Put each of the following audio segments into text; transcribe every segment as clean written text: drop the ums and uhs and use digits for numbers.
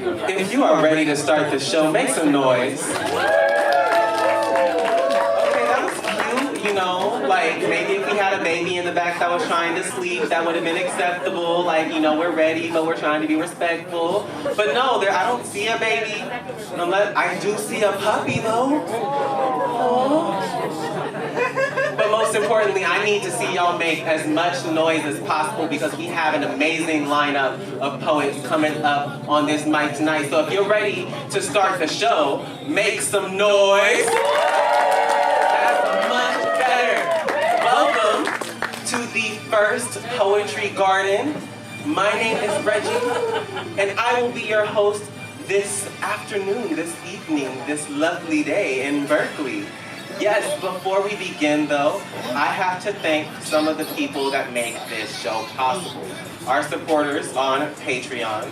If you are ready to start the show, make some noise. You know, like maybe if we had a baby in the back that was trying to sleep, that would have been acceptable. Like, you know, we're ready, but we're trying to be respectful. But no, I don't see a baby. Unless I do see a puppy though. Aww. But most importantly, I need to see y'all make as much noise as possible because we have an amazing lineup of poets coming up on this mic tonight. So if you're ready to start the show, make some noise. To the first Poetry Garden. My name is Reggie, and I will be your host this afternoon, this evening, this lovely day in Berkeley. Yes, before we begin though, I have to thank some of the people that make this show possible. Our supporters on Patreon.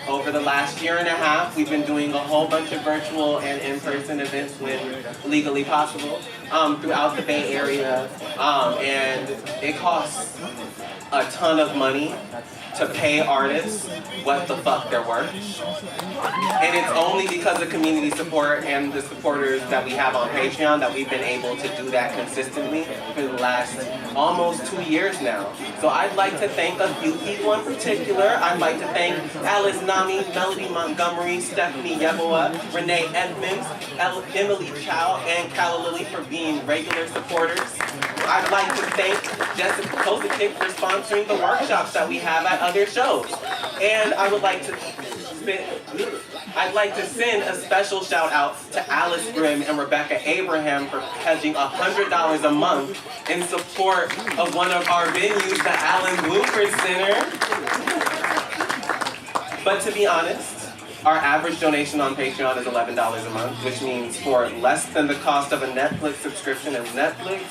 Over the last year and a half, we've been doing a whole bunch of virtual and in-person events with Legally Possible throughout the Bay Area, and it costs a ton of money to pay artists what the fuck they're worth. And it's only because of community support and the supporters that we have on Patreon that we've been able to do that consistently for the last almost 2 years now. So I'd like to thank a few people in particular. I'd like to thank Alice Nami, Melody Montgomery, Stephanie Yeboah, Renee Edmonds, Emily Chow, and Calla Lily for being regular supporters. I'd like to thank Jessica Kozakic for sponsoring the workshops that we have at other shows. And I would like to send a special shout out to Alice Grimm and Rebecca Abraham for pledging $100 a month in support of one of our venues, the Allen Bluford Center. But to be honest, our average donation on Patreon is $11 a month, which means for less than the cost of a Netflix subscription, and Netflix,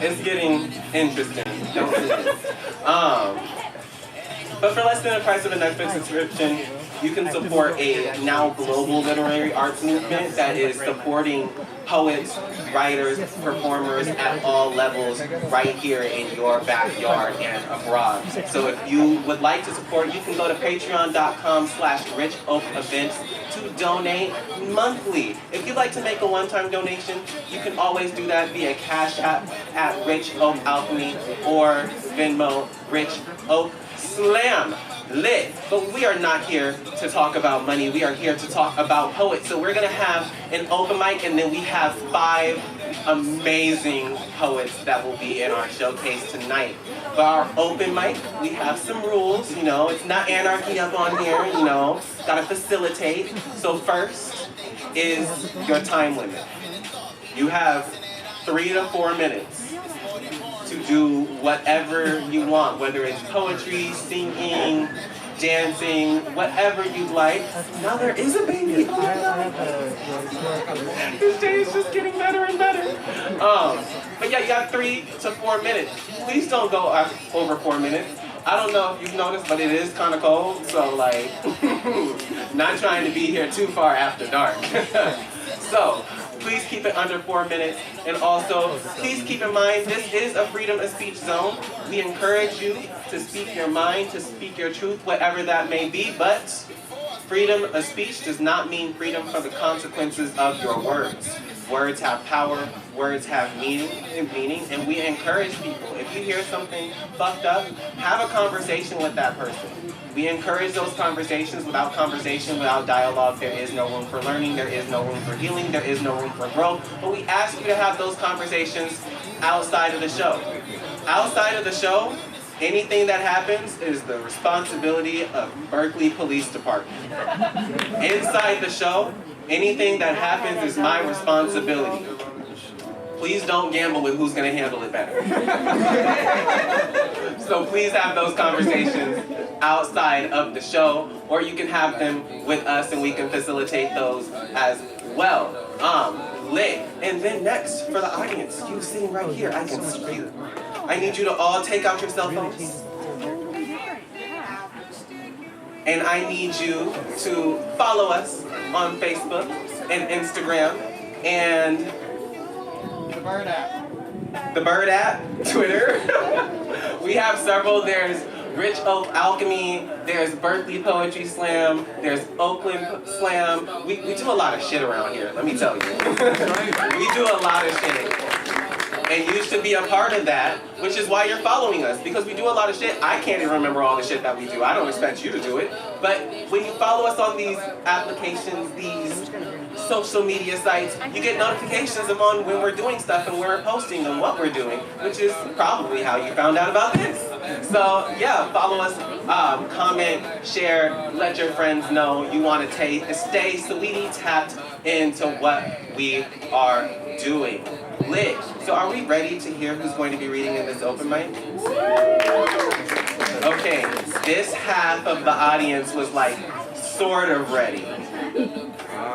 it's getting interesting, don't it? But for less than the price of a Netflix subscription, you can support a now global literary arts movement that is supporting poets, writers, performers at all levels right here in your backyard and abroad. So if you would like to support, you can go to patreon.com/richoakevents to donate monthly. If you'd like to make a one-time donation, you can always do that via Cash App at Rich Oak Alchemy or Venmo Rich Oak Slam. Lit. But we are not here to talk about money. We are here to talk about poets. So we're going to have an open mic, and then we have 5 amazing poets that will be in our showcase tonight. For our open mic, we have some rules. You know, it's not anarchy up on here. You know, got to facilitate. So first is your time limit. You have 3 to 4 minutes to do whatever you want, whether it's poetry, singing, dancing, whatever you'd like. Now there is a baby. Oh my God. This day is just getting better and better. But yeah, you got 3 to 4 minutes. Please don't go over 4 minutes. I don't know if you've noticed, but it is kind of cold, so like, not trying to be here too far after dark. So, please keep it under 4 minutes. And also, please keep in mind, this is a freedom of speech zone. We encourage you to speak your mind, to speak your truth, whatever that may be. But freedom of speech does not mean freedom from the consequences of your words. Words have power, words have meaning, and we encourage people. If you hear something fucked up, have a conversation with that person. We encourage those conversations. Without conversation, without dialogue, there is no room for learning, there is no room for healing, there is no room for growth. But we ask you to have those conversations outside of the show. Outside of the show, anything that happens is the responsibility of Berkeley Police Department. Inside the show, anything that happens is my responsibility. Please don't gamble with who's going to handle it better. So please have those conversations outside of the show, or you can have them with us and we can facilitate those as well. Lit. And then next, for the audience, you sitting right here, I can see you. I need you to all take out your cell phones. And I need you to follow us on Facebook and Instagram and the Bird app, Twitter. We have several. There's Rich Oak Alchemy, there's Berkeley Poetry Slam, there's Oakland Slam. We do a lot of shit around here, let me tell you. We do a lot of shit. And you should be a part of that, which is why you're following us, because we do a lot of shit. I can't even remember all the shit that we do. I don't expect you to do it. But when you follow us on these applications, these social media sites, you get notifications on when we're doing stuff and we're posting and what we're doing, which is probably how you found out about this. So yeah, follow us, comment, share, let your friends know you want to stay sweetie tapped into what we are doing. Lit. So are we ready to hear who's going to be reading in this open mic? Okay, this half of the audience was like sort of ready.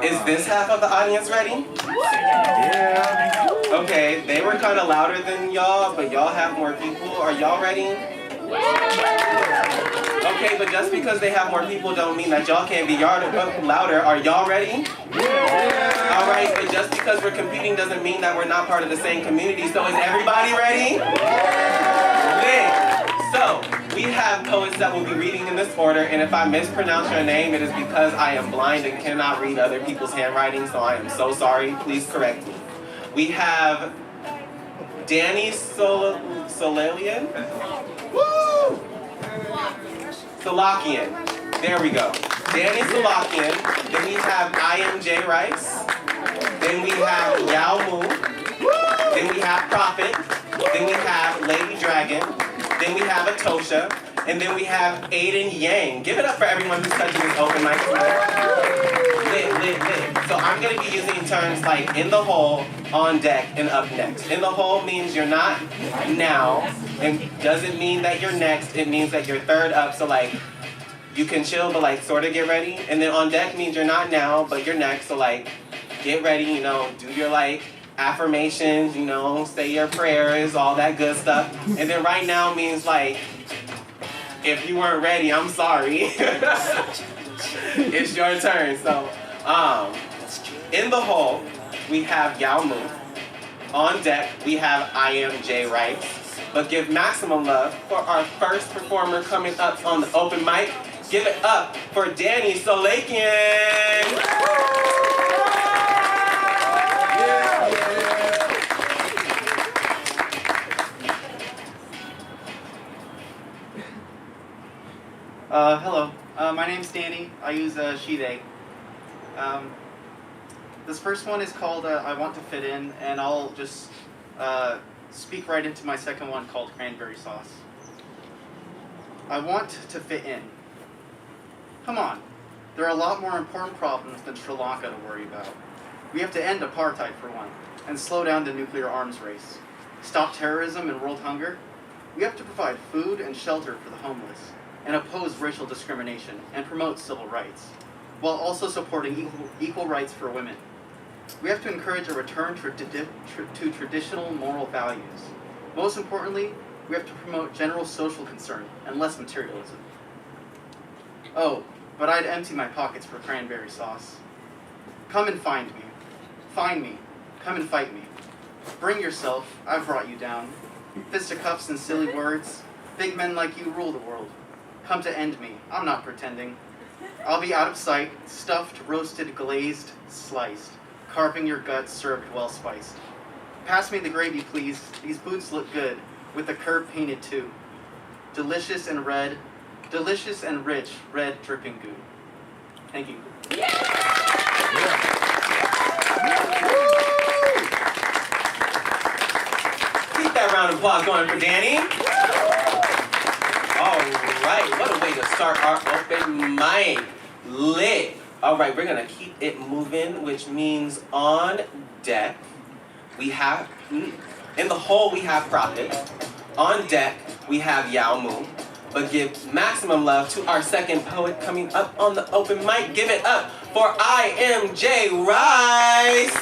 Is this half of the audience ready? Yeah. Okay, they were kind of louder than y'all, but y'all have more people. Are y'all ready? Okay, but just because they have more people don't mean that y'all can't be louder. Are y'all ready? All right, but just because we're competing doesn't mean that we're not part of the same community. So is everybody ready? Lit. So we have poets that will be reading in this order, and if I mispronounce your name, it is because I am blind and cannot read other people's handwriting, so I am so sorry. Please correct me. We have Danny Solalian. Woo! Salakian. There we go. Danny Salakian. Then we have I.M.J. Rice. Then we have Yao Mu. Then we have Prophet. Then we have Lady Dragon. Then we have Atosha. And then we have Aiden Yang. Give it up for everyone who's touching this open mic. Lit. So I'm going to be using terms like in the hole, on deck, and up next. In the hole means you're not now. And doesn't mean that you're next. It means that you're third up. So like, you can chill, but like sort of get ready. And then on deck means you're not now, but you're next. So like, get ready, you know, do your like affirmations, you know, say your prayers, all that good stuff. And then right now means like, if you weren't ready, I'm sorry. It's your turn. So, in the hole, we have Yao Mu. On deck, we have I.M.J. Rice. But give maximum love for our first performer coming up on the open mic. Give it up for Danny Salakian. Hello. My name's Danny. I use she, they. This first one is called I Want to Fit In, and I'll just speak right into my second one called Cranberry Sauce. I want to fit in. Come on. There are a lot more important problems than Sri Lanka to worry about. We have to end apartheid for one, and slow down the nuclear arms race. Stop terrorism and world hunger. We have to provide food and shelter for the homeless, and oppose racial discrimination and promote civil rights, while also supporting equal rights for women. We have to encourage a return to traditional moral values. Most importantly, we have to promote general social concern and less materialism. Oh, but I'd empty my pockets for cranberry sauce. Come and find me. Find me. Come and fight me. Bring yourself, I've brought you down. Fisticuffs and silly words. Big men like you rule the world. Come to end me. I'm not pretending. I'll be out of sight, stuffed, roasted, glazed, sliced. Carving your guts, served well spiced. Pass me the gravy, please. These boots look good, with the curb painted too. Delicious and red, delicious and rich, red dripping goo. Thank you. Yeah. Keep that round of applause going for Danny. All right, what a way to start our open mic. Lit. All right, we're gonna keep it moving, which means on deck, we have, in the hole we have Prophet. On deck, we have Yao Mu. But give maximum love to our second poet coming up on the open mic. Give it up for I.M.J. Rice.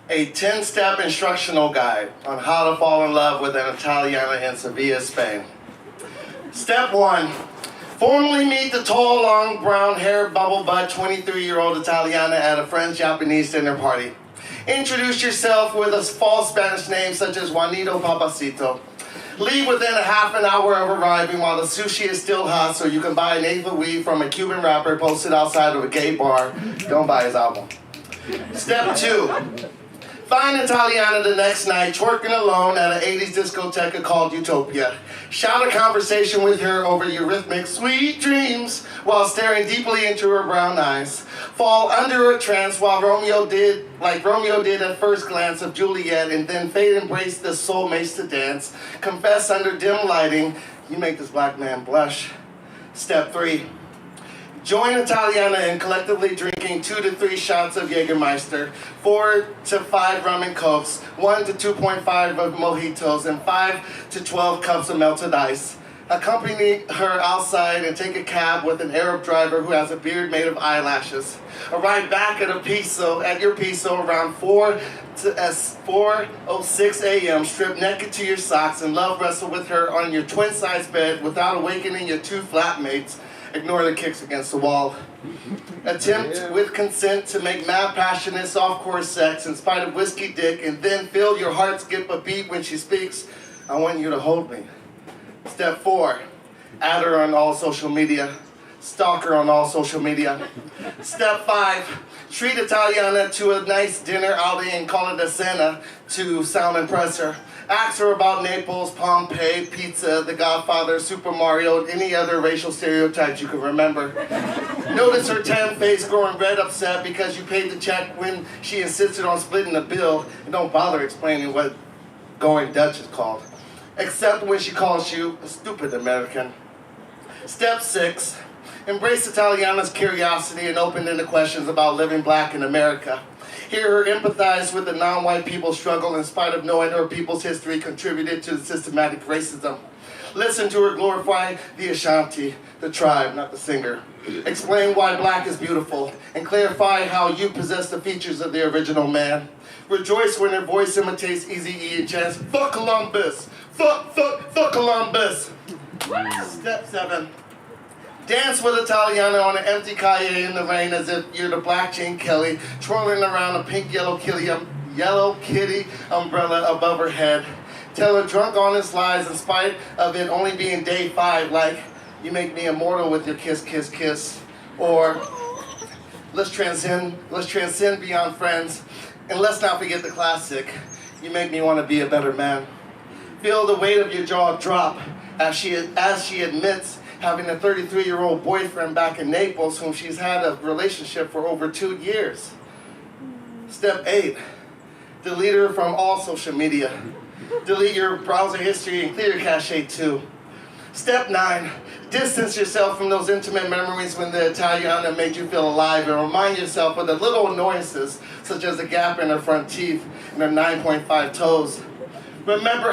A 10-step instructional guide on how to fall in love with an Italiana in Sevilla, Spain. Step 1, Formally meet the tall, long, brown hair, bubble butt, 23-year-old Italiana at a French Japanese dinner party. Introduce yourself with a false Spanish name such as Juanito Papacito. Leave within a half an hour of arriving while the sushi is still hot so you can buy an eighth of weed from a Cuban rapper posted outside of a gay bar. Don't buy his album. Step 2. Find Italiana the next night twerking alone at an 80s discotheque called Utopia. Shout a conversation with her over your rhythmic sweet dreams while staring deeply into her brown eyes. Fall under a trance while Romeo did at first glance of Juliet, and then fate embrace the soulmates to dance. Confess under dim lighting, you make this black man blush. Step 3. Join Italiana in collectively drinking 2 to 3 shots of Jägermeister, 4 to 5 rum and cokes, 1 to 2.5 of mojitos, and 5 to 12 cups of melted ice. Accompany her outside and take a cab with an Arab driver who has a beard made of eyelashes. Arrive back at your piso around 4:06 a.m. Strip naked to your socks and love wrestle with her on your twin-size bed without awakening your 2 flatmates. Ignore the kicks against the wall. Attempt with consent to make mad, passionate, softcore sex in spite of whiskey dick, and then feel your heart skip a beat when she speaks. I want you to hold me. Step 4. Add her on all social media. Stalk her on all social media. Step 5. Treat Italiana to a nice dinner outing and call it a cena to sound impress her. Ask her about Naples, Pompeii, pizza, The Godfather, Super Mario, and any other racial stereotypes you can remember. Notice her tan face growing red upset because you paid the check when she insisted on splitting the bill, and don't bother explaining what going Dutch is called. Except when she calls you a stupid American. Step 6. Embrace Italiana's curiosity and open-ended questions about living black in America. Hear her empathize with the non-white people's struggle in spite of knowing her people's history contributed to the systematic racism. Listen to her glorify the Ashanti, the tribe, not the singer. Explain why black is beautiful and clarify how you possess the features of the original man. Rejoice when her voice imitates Eazy-E and chants, "Fuck Columbus! Fuck Columbus!" Step 7. Dance with Italiana on an empty calle in the rain as if you're the Black Jane Kelly, twirling around a pink yellow kitty umbrella above her head. Tell her drunk honest lies in spite of it only being day 5, like, you make me immortal with your kiss, kiss, kiss. Or, let's transcend beyond friends. And let's not forget the classic, you make me want to be a better man. Feel the weight of your jaw drop as she admits having a 33-year-old boyfriend back in Naples whom she's had a relationship for over 2 years. Step 8, delete her from all social media. Delete your browser history and clear your cache too. Step 9, distance yourself from those intimate memories when the Italiana made you feel alive and remind yourself of the little annoyances such as the gap in her front teeth and her 9.5 toes. Remember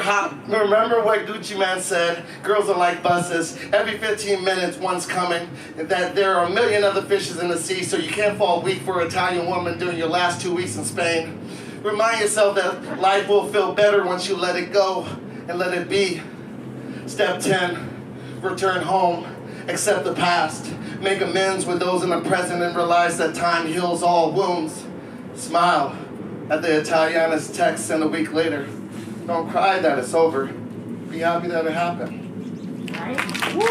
what Gucci Man said, girls are like buses, every 15 minutes one's coming, and that there are a million other fishes in the sea, so you can't fall weak for an Italian woman during your last 2 weeks in Spain. Remind yourself that life will feel better once you let it go and let it be. Step 10, return home, accept the past, make amends with those in the present and realize that time heals all wounds. Smile at the Italiana's text sent a week later. Don't cry that it's over. Be happy that it happened. Woo!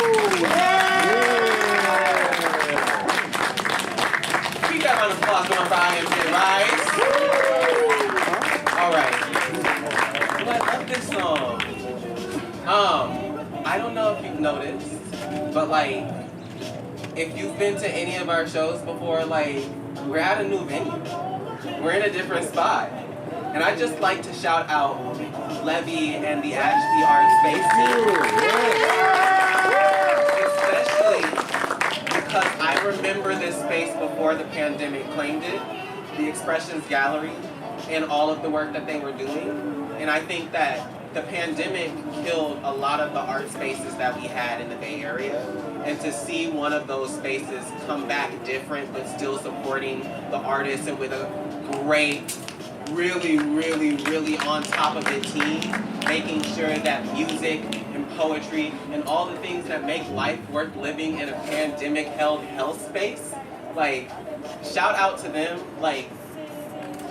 Keep that round of applause going for IMG, right? All right. Well, I love this song. I don't know if you've noticed, but like, if you've been to any of our shows before, like, we're at a new venue. We're in a different spot. And I'd just like to shout out Levy and the Ashley Art Space team. Especially because I remember this space before the pandemic claimed it, the Expressions Gallery, and all of the work that they were doing. And I think that the pandemic killed a lot of the art spaces that we had in the Bay Area. And to see one of those spaces come back different, but still supporting the artists and with a great, really on top of the team, making sure that music and poetry and all the things that make life worth living in a pandemic-held hell space. Like, shout out to them. Like,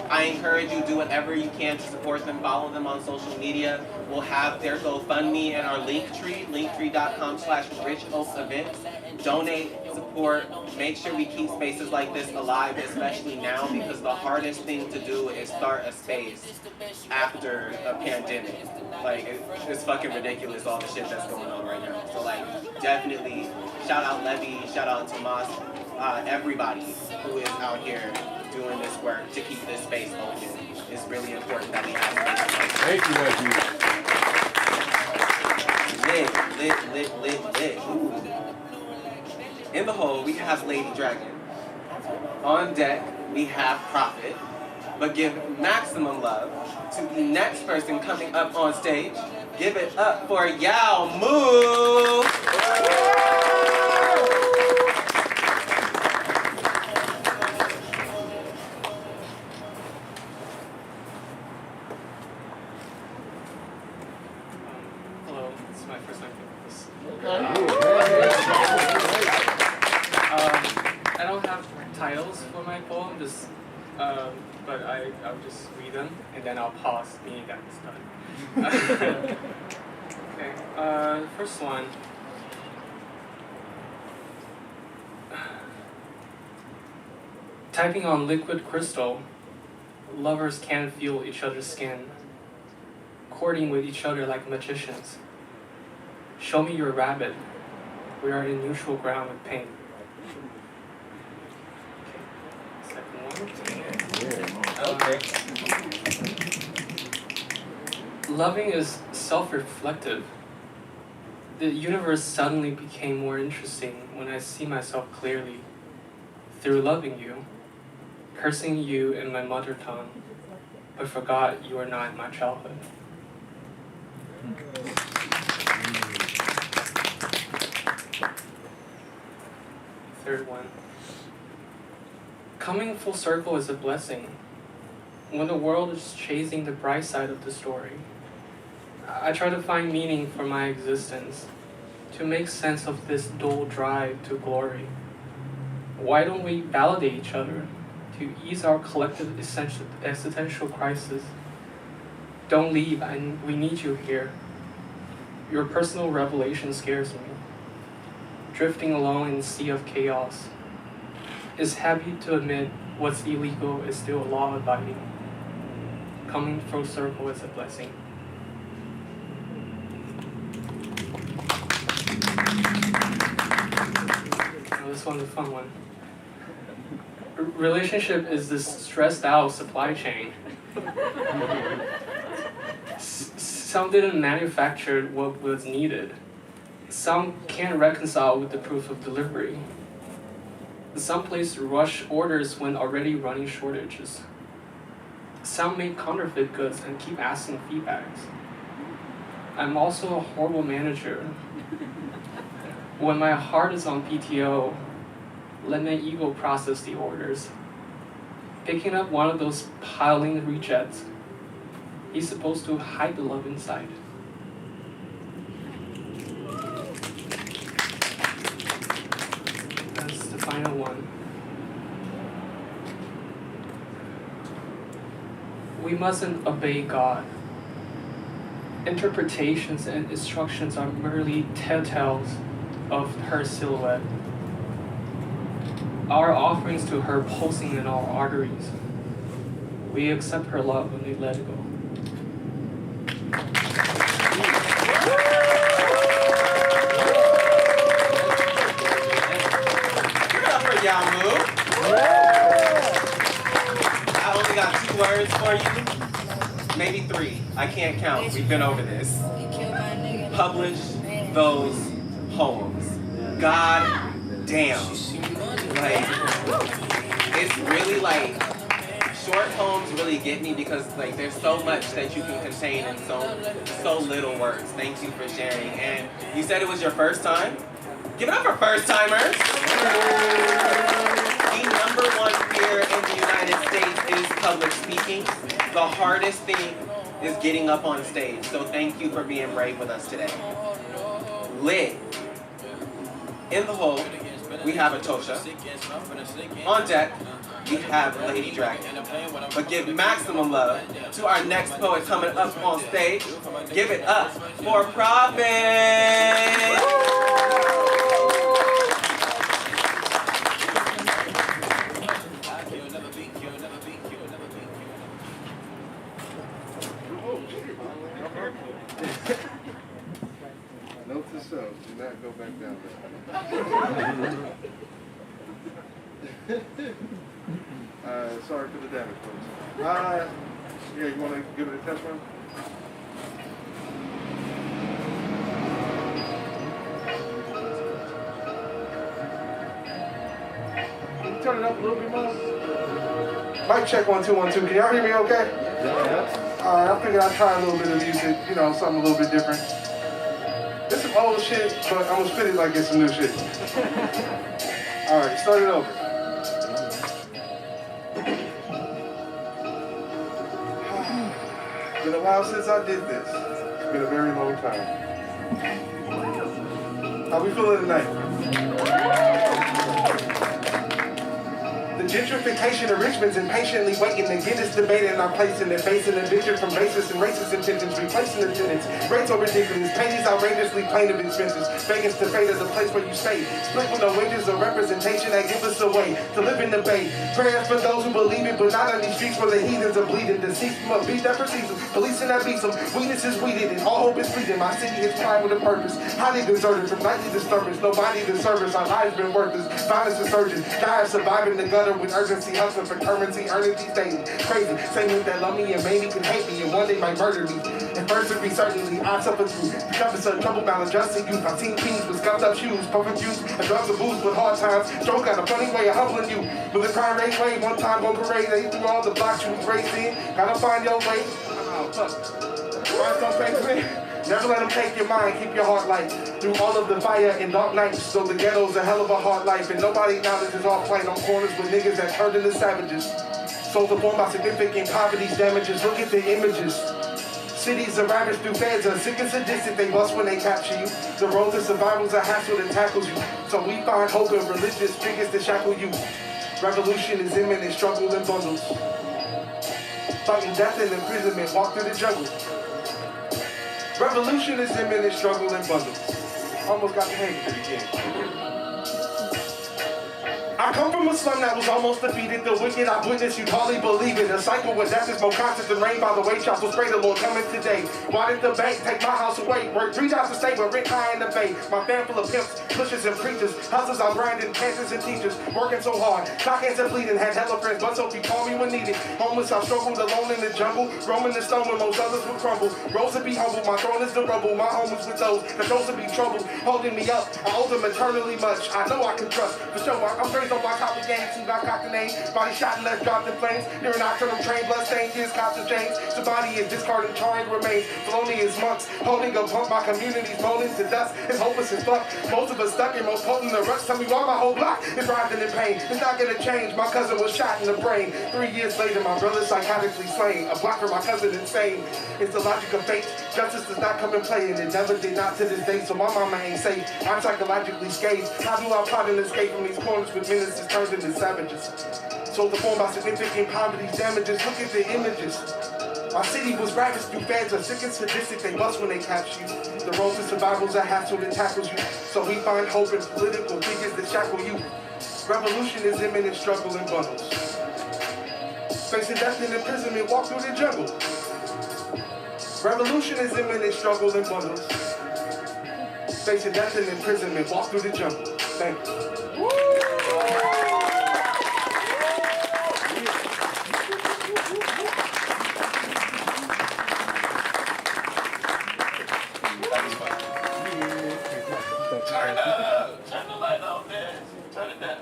I encourage you, do whatever you can to support them. Follow them on social media. We'll have their GoFundMe and our Linktree, linktree.com/richoakevents. Donate, support, make sure we keep spaces like this alive, especially now, because the hardest thing to do is start a space after a pandemic. Like, it's fucking ridiculous, all the shit that's going on right now. So, like, definitely, shout out Levy, shout out Tomas, everybody who is out here doing this work to keep this space open. It's really important that we have spaces like this. Thank you, Reggie. Lit. Ooh. In the hole, we have Lady Dragon. On deck, we have Prophet. But give maximum love to the next person coming up on stage. Give it up for Yao Mu! Hello, this is my first time doing this. I don't have titles for my poem, but I'll just read them and then I'll pause, meaning that it's done. Okay, first one. Typing on liquid crystal, lovers can't feel each other's skin, courting with each other like magicians. Show me your rabbit. We are in neutral ground with pain. Okay. Loving is self-reflective. The universe suddenly became more interesting when I see myself clearly through loving you, cursing you in my mother tongue, but forgot you are not in my childhood. Third one. Coming full circle is a blessing. When the world is chasing the bright side of the story, I try to find meaning for my existence, to make sense of this dual drive to glory. Why don't we validate each other to ease our collective existential crisis? Don't leave, we need you here. Your personal revelation scares me. Drifting along in the sea of chaos. It's happy to admit what's illegal is still law-abiding. Coming full circle is a blessing. Now this one's a fun one. Relationship is this stressed out supply chain. Some didn't manufacture what was needed. Some can't reconcile with the proof of delivery. Some place rush orders when already running shortages. Some make counterfeit goods and keep asking feedbacks. I'm also a horrible manager. When my heart is on PTO, let my ego process the orders. Picking up one of those piling rejects, he's supposed to hide the love inside. That's the final one. We mustn't obey God. Interpretations and instructions are merely telltales of her silhouette. Our offerings to her pulsing in our arteries. We accept her love when we let it go. Give it up for Yao Mu. I only got 2 words for you. Maybe 3. I can't count. We've been over this. Publish those poems. God damn. Like, it's really like, short poems really get me because like there's so much that you can contain in so little words. Thank you for sharing. And you said it was your first time? Give it up for first timers. The #1 fear in the United States is public speaking. The hardest thing is getting up on stage. So thank you for being brave with us today. lit. In the hole, we have Atosha. On deck, we have Lady Dragon. But give maximum love to our next poet coming up on stage. Give it up for Prophet! Note to self, do not go back down there. Sorry for the damage, folks. Yeah, you want to give it a test run? Can you turn it up a little bit more? Mic check 1 2 1 2. Can y'all hear me okay? Yeah. Alright, I figured I'd try a little bit of music, you know, something a little bit different. It's some old shit, but I'm gonna spit it like it's some new shit. Alright, start it over. It's been a while since I did this. It's been a very long time. How we feeling tonight? The gentrification of Richmond's impatiently waiting to get us debating our place in their face and vision from basis and racist intentions, replacing the tenants. Rates are ridiculous, pennies outrageously plain of expenses, begging to fade as the place where you stay. Split with no wages or representation that give us a way to live in the bay. Prayers for those who believe it, but not on these streets where the heathens are bleeding. Deceased from a beat that precedes them, policing that beats them. Weakness is weeded and all hope is fleeting. My city is primed with a purpose, highly deserted from nightly disturbance. Nobody to service, our lives been worthless. Violence is surging, die surviving the gutter with urgency, hustling for currency, earning these days. Crazy, same with that love me and maybe can hate me and one day might murder me. And first degree certainly, I suffer through the deficit of trouble, maladjusted youth. I've seen teens with scuffed up shoes, perfect use, and drugs and booze with hard times. Stroke got a funny way of humbling you. With the crime rate way, one time on parade, they threw all the blocks you was raised in. Gotta find your way. Oh, fuck. Words don't face me. Never let them take your mind, keep your heart light. Through all of the fire and dark nights, so the ghetto's a hell of a hard life. And nobody acknowledges all playing on corners with niggas that turned into savages. Souls are born by significant poverty's damages. Look at the images. Cities are ravaged through feds, are sick and sadistic, they bust when they capture you. The road to survival's a hassle that tackles you. So we find hope in religious figures that shackle you. Revolution is imminent, struggle in bundles. Fighting death and imprisonment, walk through the jungle. Revolution is imminent, struggle in bundles. Almost got the hang of it again. I come from a slum that was almost defeated. The wicked I've witnessed, you'd hardly believe it. A cycle where death is more constant than rain. By the way, shots will spray the Lord coming today. Why did the bank take my house away? Work 3 jobs to stay, but rent high in the bay. My fan full of pimps, pushers and preachers. Houses I'm branding, cancers and teachers. Working so hard, stock ends and bleeding. Had hella friends, but so few call me when needed. Homeless, I struggled alone in the jungle. Roaming the stone when most others would crumble. Rose to be humble, my throne is the rubble. My home is with those that chose to be troubled. Holding me up, I owe them eternally much. I know I can trust. For sure, I'm raised on my copy game. I cocked the name, body shot and left dropped in flames. Near an nocturnal train, blood stained kids, cops and chains. The body is discarded, charring remains. Felonious monks, holding a pump. My community's molding to dust. It's hopeless as fuck. Most of us stuck in most potent the rush. Tell me why my whole block is writhing in pain. It's not gonna change. My cousin was shot in the brain. 3 years later, my brother psychotically slain. A block for my cousin insane. It's the logic of fate. Justice does not come and play, and it never did not to this day. So my mama ain't safe. I'm psychologically scathed. How do I plot and escape from these corners with menaces turned into savages? So deformed by significant poverty's damages. Look at the images. My city was ravaged through feds, are sick and sadistic. They bust when they capture you. The road to survival's a hassle that tackles you. So we find hope in political figures that shackle you. Revolution is imminent, struggle in bundles. Facing death and imprisonment, walk through the jungle. Revolution is imminent, struggle in bundles. Facing death and imprisonment, walk through the jungle. Thank you. Turn the light on, man. Turn it down.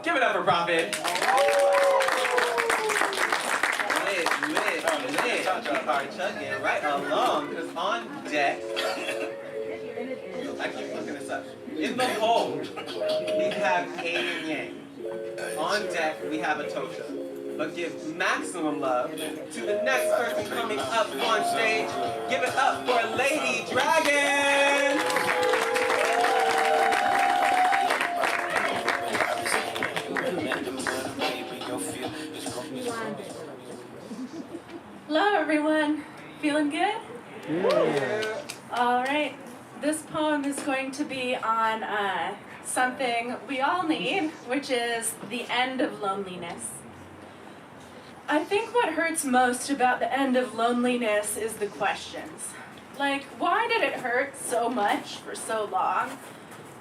Give it up for Prophet. Lit. We are chugging right along, because on deck, I keep looking this up. In the hole, we have Aiden Yang. On deck, we have Atosha. But give maximum love to the next person coming up on stage. Give it up for Lady Dragon! Hello, everyone. Feeling good? Yeah. All right. This poem is going to be on something we all need, which is the end of loneliness. I think what hurts most about the end of loneliness is the questions. Like, why did it hurt so much for so long?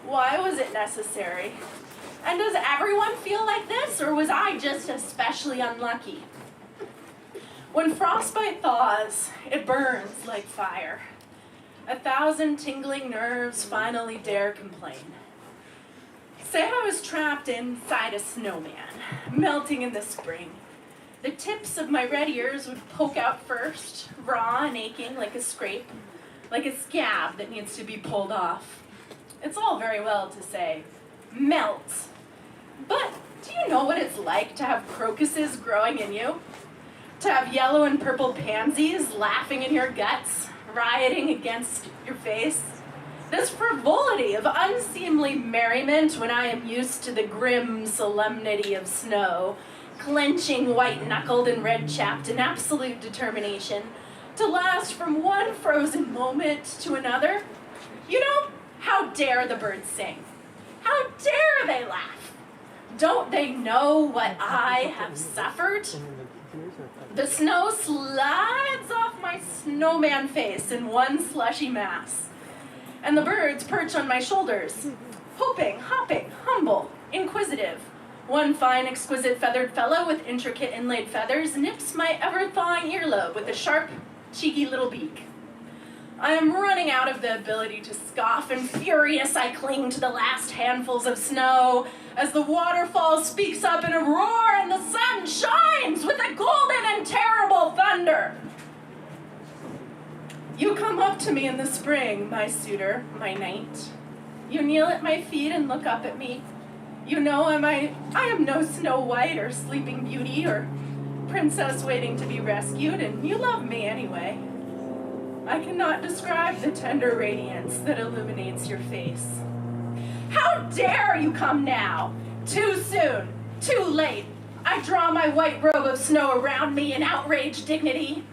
Why was it necessary? And does everyone feel like this, or was I just especially unlucky? When frostbite thaws, it burns like fire. 1,000 tingling nerves finally dare complain. Say I was trapped inside a snowman, melting in the spring. The tips of my red ears would poke out first, raw and aching like a scrape, like a scab that needs to be pulled off. It's all very well to say, melt. But do you know what it's like to have crocuses growing in you? To have yellow and purple pansies laughing in your guts, rioting against your face? This frivolity of unseemly merriment when I am used to the grim solemnity of snow, clenching white-knuckled and red-chapped in absolute determination to last from one frozen moment to another. You know, how dare the birds sing? How dare they laugh? Don't they know what I have suffered? The snow slides off my snowman face in one slushy mass, and the birds perch on my shoulders, hoping, hopping, humble, inquisitive. One fine, exquisite feathered fellow with intricate inlaid feathers nips my ever-thawing earlobe with a sharp, cheeky little beak. I am running out of the ability to scoff, and furious I cling to the last handfuls of snow as the waterfall speaks up in a roar and the sun shines with a golden and terrible thunder. You come up to me in the spring, my suitor, my knight. You kneel at my feet and look up at me. You know I am no Snow White or Sleeping Beauty or princess waiting to be rescued, and you love me anyway. I cannot describe the tender radiance that illuminates your face. How dare you come now? Too soon, too late. I draw my white robe of snow around me in outraged dignity.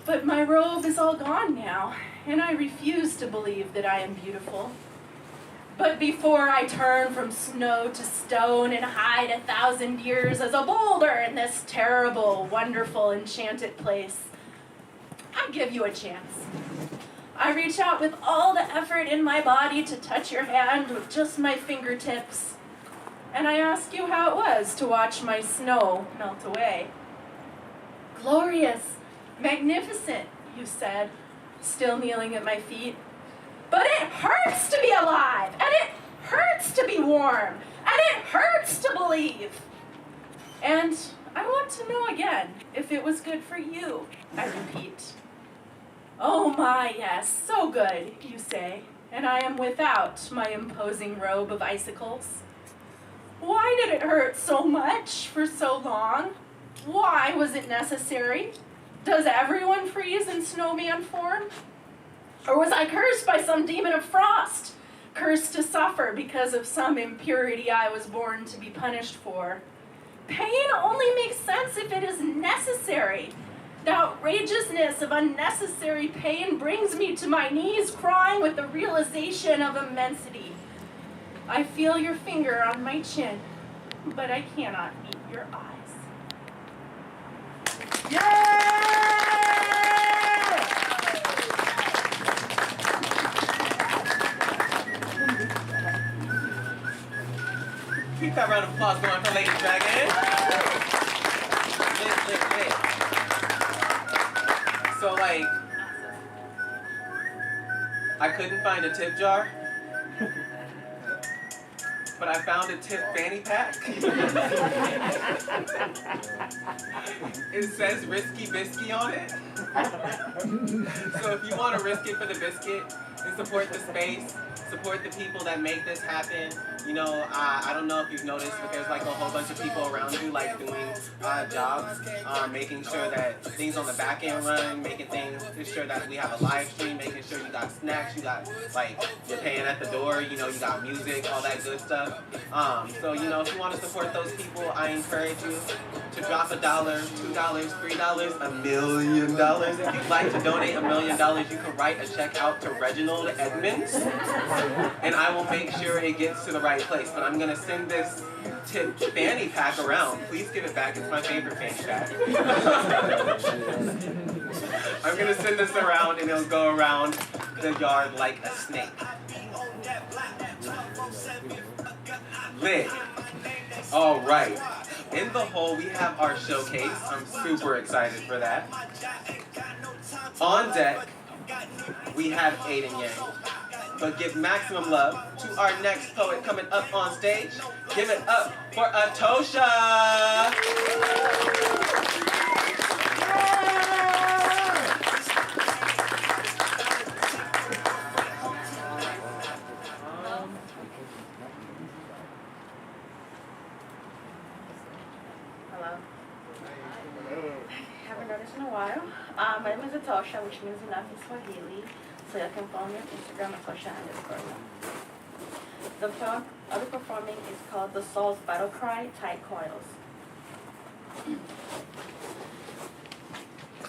But my robe is all gone now, and I refuse to believe that I am beautiful. But before I turn from snow to stone and hide 1,000 years as a boulder in this terrible, wonderful, enchanted place, I give you a chance. I reach out with all the effort in my body to touch your hand with just my fingertips, and I ask you how it was to watch my snow melt away. Glorious, magnificent, you said, still kneeling at my feet. But it hurts to be alive, and it hurts to be warm, and it hurts to believe. And I want to know again if it was good for you, I repeat. Oh my, yes, so good, you say, and I am without my imposing robe of icicles. Why did it hurt so much for so long? Why was it necessary? Does everyone freeze in snowman form? Or was I cursed by some demon of frost, cursed to suffer because of some impurity I was born to be punished for? Pain only makes sense if it is necessary. The outrageousness of unnecessary pain brings me to my knees, crying with the realization of immensity. I feel your finger on my chin, but I cannot meet your eyes. Yeah! Keep that round of applause going for Lady Dragon. Lit. So, like, I couldn't find a tip jar, but I found a tip fanny pack. It says Risky Biscuit on it. So if you want to risk it for the biscuit and support the space, support the people that make this happen, You know, I don't know if you've noticed, but there's like a whole bunch of people around you like doing jobs, making sure that things on the back end run, making sure that we have a live stream, making sure you got snacks, you got like you're paying at the door, you know, you got music, all that good stuff. So you know, if you want to support those people, I encourage you to drop $1, $2, $3, $1 million. If you'd like to donate $1 million, you can write a check out to Reginald Edmonds, and I will make sure it gets to the right place. But I'm gonna send this tip fanny pack around. Please give it back. It's my favorite fanny pack. I'm gonna send this around, and it'll go around the yard like a snake. Lit. All right. In the hole, we have our showcase. I'm super excited for that. On deck, we have Aiden Yang. But give maximum love to our next poet coming up on stage. Give it up for Atosha! Hello. Haven't noticed in a while. My name is Atosha, which means enough in Swahili. So you can follow me on Instagram, Atosha_. The poem I'll be performing is called The Soul's Battle Cry, Tight Coils.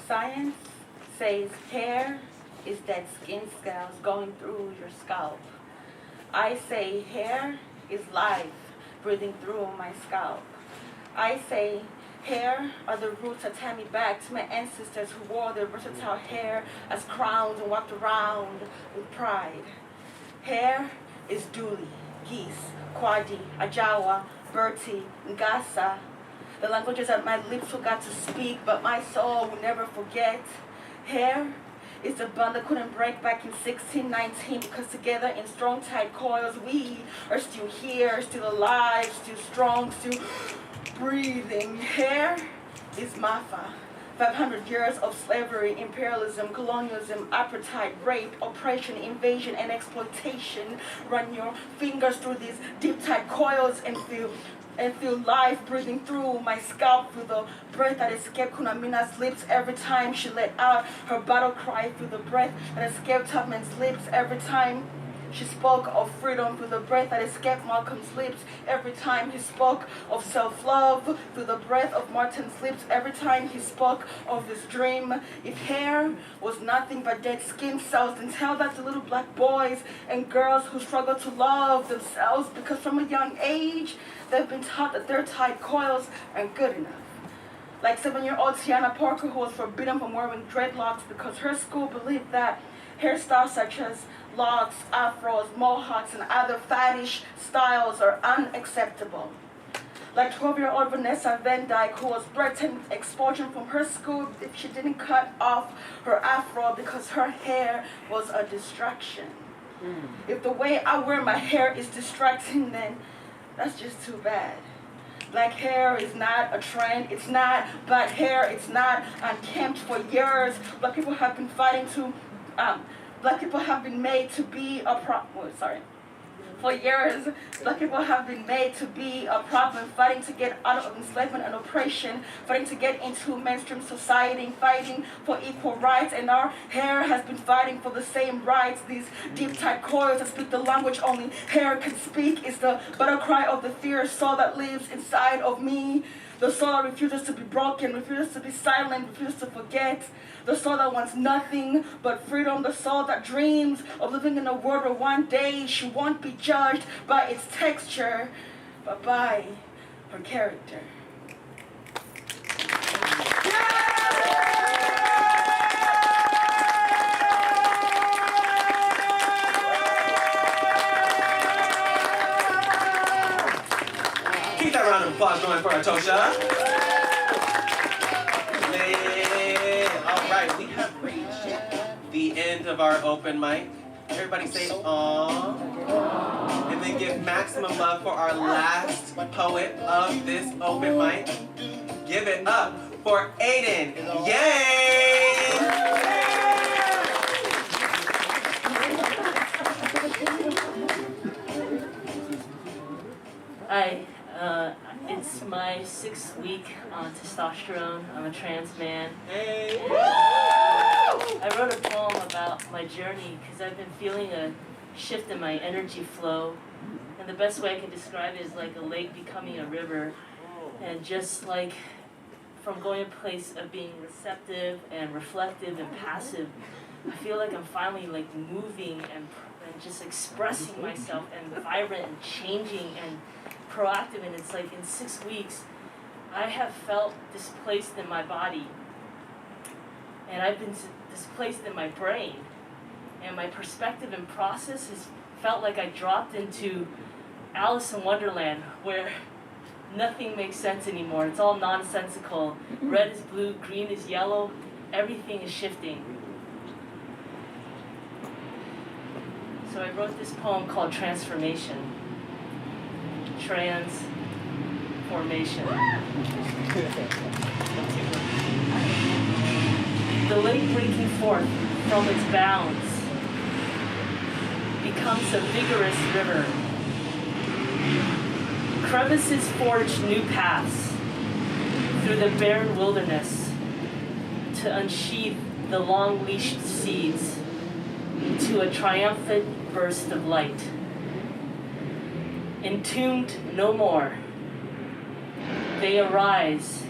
Science says hair is dead skin cells going through your scalp. I say hair is life breathing through my scalp. I say hair are the roots that tie me back to my ancestors who wore their versatile hair as crowns and walked around with pride. Hair is Duli, Geese, Kwadi, Ajawa, Berti, Ngasa, the languages that my lips forgot to speak, but my soul will never forget. Hair is the bond that couldn't break back in 1619 because together in strong tight coils we are still here, still alive, still strong, still breathing. Hair is Mafa. 500 years of slavery, imperialism, colonialism, apartheid, rape, oppression, invasion, and exploitation. Run your fingers through these deep tight coils and feel life breathing through my scalp, through the breath that escaped Kunamina's lips every time she let out her battle cry, through the breath that escaped Tubman's lips every time she spoke of freedom, through the breath that escaped Malcolm's lips every time he spoke of self-love, through the breath of Martin's lips every time he spoke of his dream. If hair was nothing but dead skin cells, then tell that to little black boys and girls who struggle to love themselves because from a young age they've been taught that their tight coils aren't good enough. Like 7-year-old Tiana Parker, who was forbidden from wearing dreadlocks because her school believed that hairstyles such as locks, afros, mohawks, and other faddish styles are unacceptable. Like 12-year-old Vanessa Van Dyke, who was threatened expulsion from her school if she didn't cut off her afro because her hair was a distraction. If the way I wear my hair is distracting, then that's just too bad. Black hair is not a trend, it's not black hair, it's not unkempt. For years, black people have been fighting to Black people have been made to be a For years, black people have been made to be a problem, fighting to get out of enslavement and oppression, fighting to get into mainstream society, fighting for equal rights, and our hair has been fighting for the same rights. These deep tight coils that speak the language only hair can speak is the battle cry of the fierce soul that lives inside of me. The soul that refuses to be broken, refuses to be silent, refuses to forget. The soul that wants nothing but freedom. The soul that dreams of living in a world where one day she won't be judged by its texture, but by her character. Keep that round of applause going for Atosha. Alright, we have reached the end of our open mic. Everybody say aww. And then give maximum love for our last poet of this open mic. Give it up for Aiden Yang! Hi, it's my 6th week on testosterone. I'm a trans man. Hey. I wrote a poem about my journey because I've been feeling a shift in my energy flow. And the best way I can describe it is like a lake becoming a river. And just like from going to a place of being receptive and reflective and passive, I feel like I'm finally like moving and just expressing myself and vibrant and changing and proactive. And it's like in 6 weeks, I have felt displaced in my body. And I've been displaced in my brain. And my perspective and process has felt like I dropped into Alice in Wonderland, where nothing makes sense anymore. It's all nonsensical. Red is blue, green is yellow. Everything is shifting. So I wrote this poem called Transformation. Transformation. The lake breaking forth from its bounds becomes a vigorous river. Crevices forge new paths through the barren wilderness to unsheath the long-leashed seeds into a triumphant burst of light. Entombed no more, they arise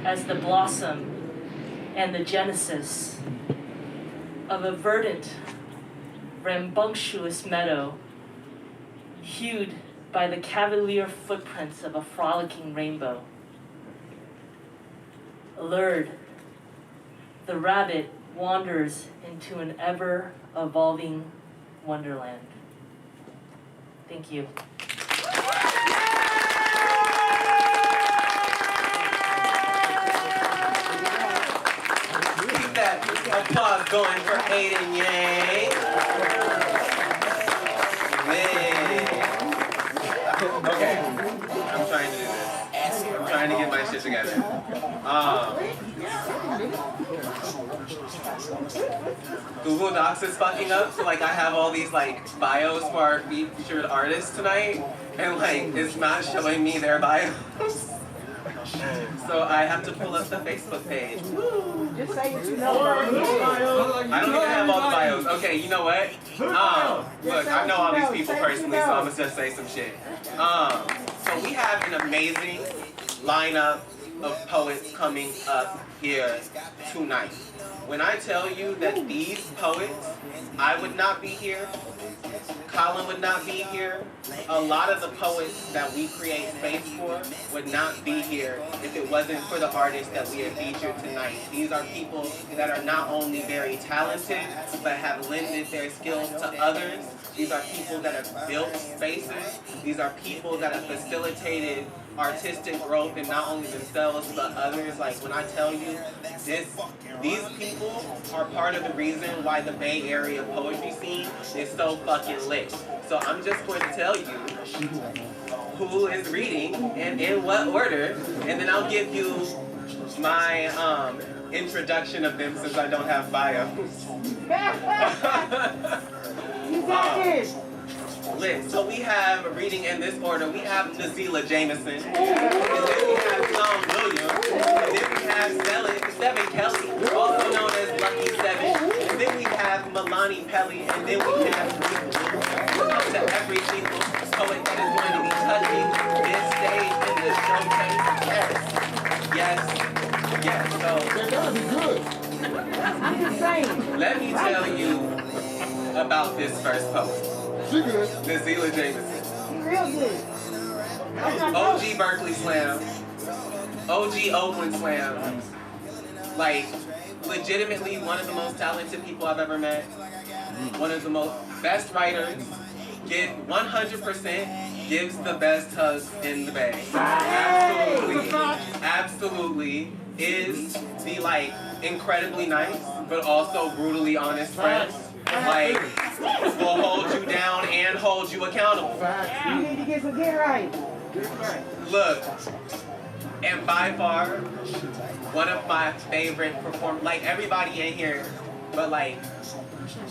as the blossom and the genesis of a verdant, rambunctious meadow, hued by the cavalier footprints of a frolicking rainbow. Allured, the rabbit wanders into an ever-evolving wonderland. Thank you. Keep that applause going for Aiden Yang. Man. Okay, I'm trying to do this. I'm trying to get my shit together. Google Docs is fucking up, so like I have all these like bios for our featured artists tonight, and like it's not showing me their bios. So I have to pull up the Facebook page. Just say what you know about me. I don't even have all the bios. Okay, you know what? Look, I know all these people personally, so I'm gonna just say some shit. So we have an amazing lineup of poets coming up here tonight. When I tell you that these poets, I would not be here, Colin would not be here, a lot of the poets that we create space for would not be here if it wasn't for the artists that we have featured tonight. These are people that are not only very talented, but have lended their skills to others. These are people that have built spaces. These are people that have facilitated artistic growth in not only themselves but others. Like when I tell you these people are part of the reason why the Bay Area poetry scene is so fucking lit. So I'm just going to tell you who is reading and in what order, and then I'll give you my introduction of them since I don't have bios. You got this. Lit. So we have reading in this order. We have Nazila Jameson, and then we have Tom Williams, and then we have Seven Kelly, also known as Lucky Seven, and then we have Milani Pelly, and then we have up to every single poet that is going to be touching this stage in the showcase. Yes. So I'm just saying. let me tell you about this first poet. Nazila Jameson. Real good. OG Berkeley Slam. OG Oakland Slam. Like, legitimately one of the most talented people I've ever met. One of the best writers. 100% gives the best hugs in the Bay. Absolutely is the like incredibly nice, but also brutally honest friend. Like, will hold you down and hold you accountable. You need to get some get right. Look, and by far, one of my favorite performers, like everybody in here, but like,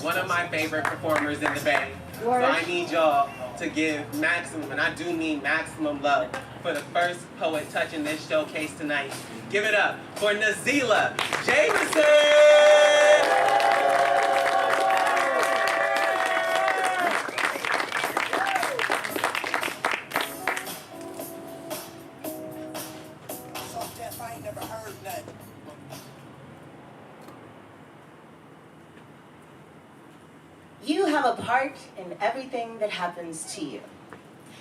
one of my favorite performers in the Bay. So I need y'all to give maximum, and I do mean maximum love, for the first poet touching this showcase tonight. Give it up for Nazila Jameson! You have a part in everything that happens to you.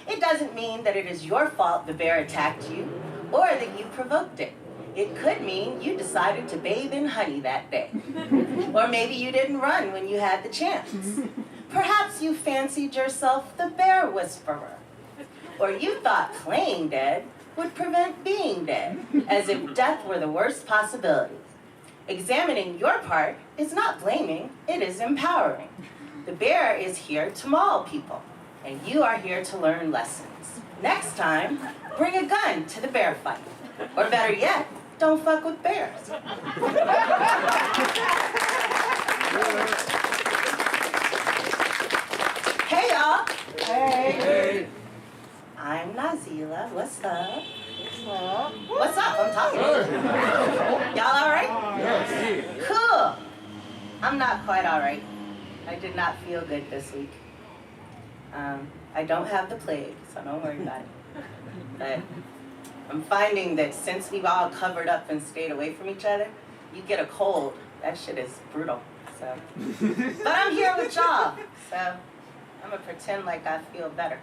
It doesn't mean that it is your fault the bear attacked you or that you provoked it. It could mean you decided to bathe in honey that day. Or maybe you didn't run when you had the chance. Perhaps you fancied yourself the bear whisperer. Or you thought playing dead would prevent being dead, as if death were the worst possibility. Examining your part is not blaming, it is empowering. The bear is here to maul people, and you are here to learn lessons. Next time, bring a gun to the bear fight. Or better yet, don't fuck with bears. Hey, y'all. Hey. I'm Nazila. What's up? Huh? What's up? I'm talking to you. Y'all all right? Cool. I'm not quite all right. I did not feel good this week. I don't have the plague, so don't worry about it. But I'm finding that since we've all covered up and stayed away from each other, you get a cold. That shit is brutal. So, but I'm here with y'all, so I'm gonna pretend like I feel better.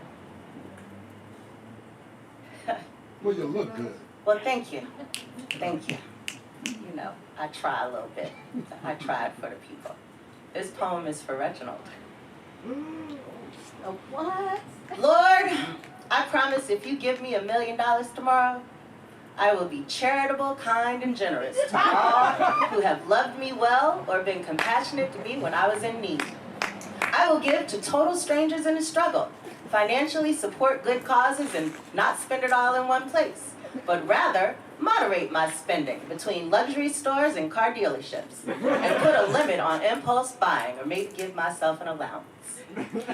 Well, you look good. Well, thank you. Thank you. You know, I try a little bit. I tried for the people. This poem is for Reginald. What? Lord, I promise if you give me $1 million tomorrow, I will be charitable, kind, and generous to all who have loved me well or been compassionate to me when I was in need. I will give to total strangers in a struggle, financially support good causes, and not spend it all in one place, but rather moderate my spending between luxury stores and car dealerships, and put a limit on impulse buying, or maybe give myself an allowance.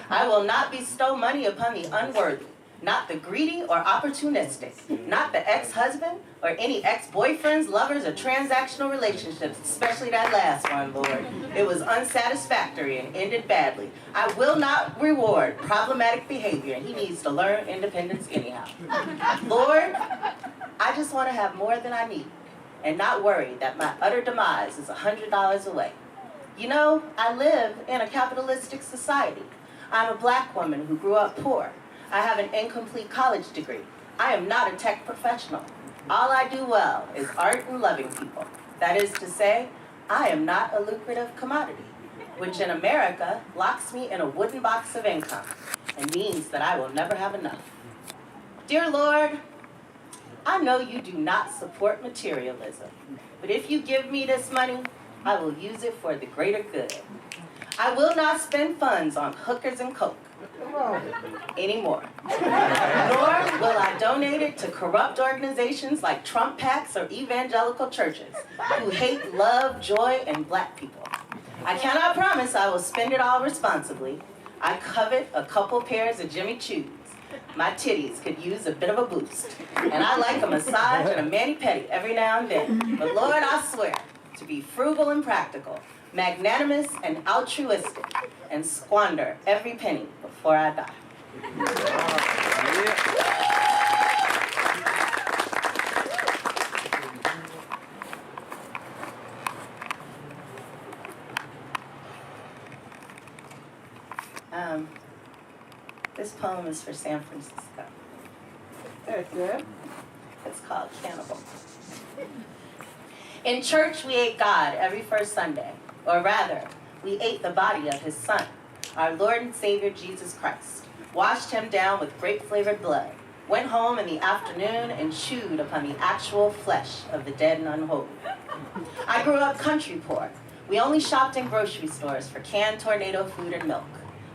I will not bestow money upon the unworthy, not the greedy or opportunistic, not the ex-husband or any ex-boyfriends, lovers, or transactional relationships, especially that last one, Lord. It was unsatisfactory and ended badly. I will not reward problematic behavior, and he needs to learn independence anyhow. Lord, I just want to have more than I need and not worry that my utter demise is $100 away. You know, I live in a capitalistic society. I'm a black woman who grew up poor. I have an incomplete college degree. I am not a tech professional. All I do well is art and loving people. That is to say, I am not a lucrative commodity, which in America locks me in a wooden box of income and means that I will never have enough. Dear Lord, I know you do not support materialism, but if you give me this money, I will use it for the greater good. I will not spend funds on hookers and coke anymore. Nor will I donate it to corrupt organizations like Trump PACs or evangelical churches who hate love, joy, and black people. I cannot promise I will spend it all responsibly. I covet a couple pairs of Jimmy Choos. My titties could use a bit of a boost. And I like a massage and a mani-pedi every now and then. But Lord, I swear to be frugal and practical, magnanimous and altruistic, and squander every penny before I die. This poem is for San Francisco. That's good. It's called Cannibal. In church, we ate God every first Sunday, or rather, we ate the body of his son, our Lord and Savior Jesus Christ, washed him down with grape-flavored blood, went home in the afternoon and chewed upon the actual flesh of the dead and unholy. I grew up country poor. We only shopped in grocery stores for canned tornado food and milk.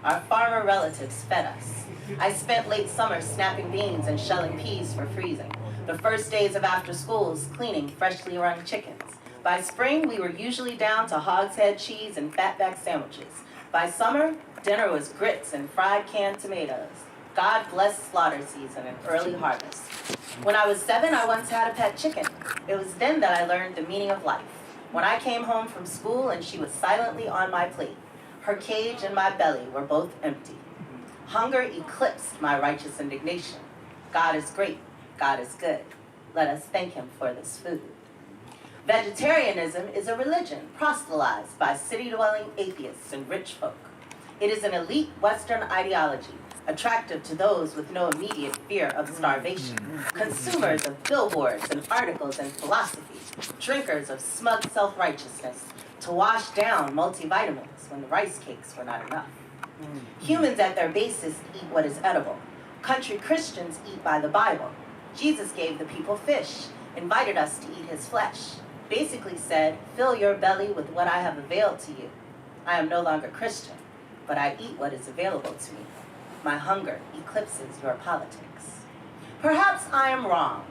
Our farmer relatives fed us. I spent late summer snapping beans and shelling peas for freezing. The first days of after schools cleaning freshly wrung chickens. By spring, we were usually down to hogshead cheese and fatback sandwiches. By summer, dinner was grits and fried canned tomatoes. God bless slaughter season and early harvest. When I was 7, I once had a pet chicken. It was then that I learned the meaning of life. When I came home from school and she was silently on my plate, her cage and my belly were both empty. Hunger eclipsed my righteous indignation. God is great. God is good. Let us thank him for this food. Vegetarianism is a religion proselytized by city-dwelling atheists and rich folk. It is an elite Western ideology, attractive to those with no immediate fear of starvation, consumers of billboards and articles and philosophy, drinkers of smug self-righteousness, to wash down multivitamins when the rice cakes were not enough. Humans at their basis eat what is edible. Country Christians eat by the Bible. Jesus gave the people fish, invited us to eat his flesh, basically said, fill your belly with what I have availed to you. I am no longer Christian, but I eat what is available to me. My hunger eclipses your politics. Perhaps I am wrong.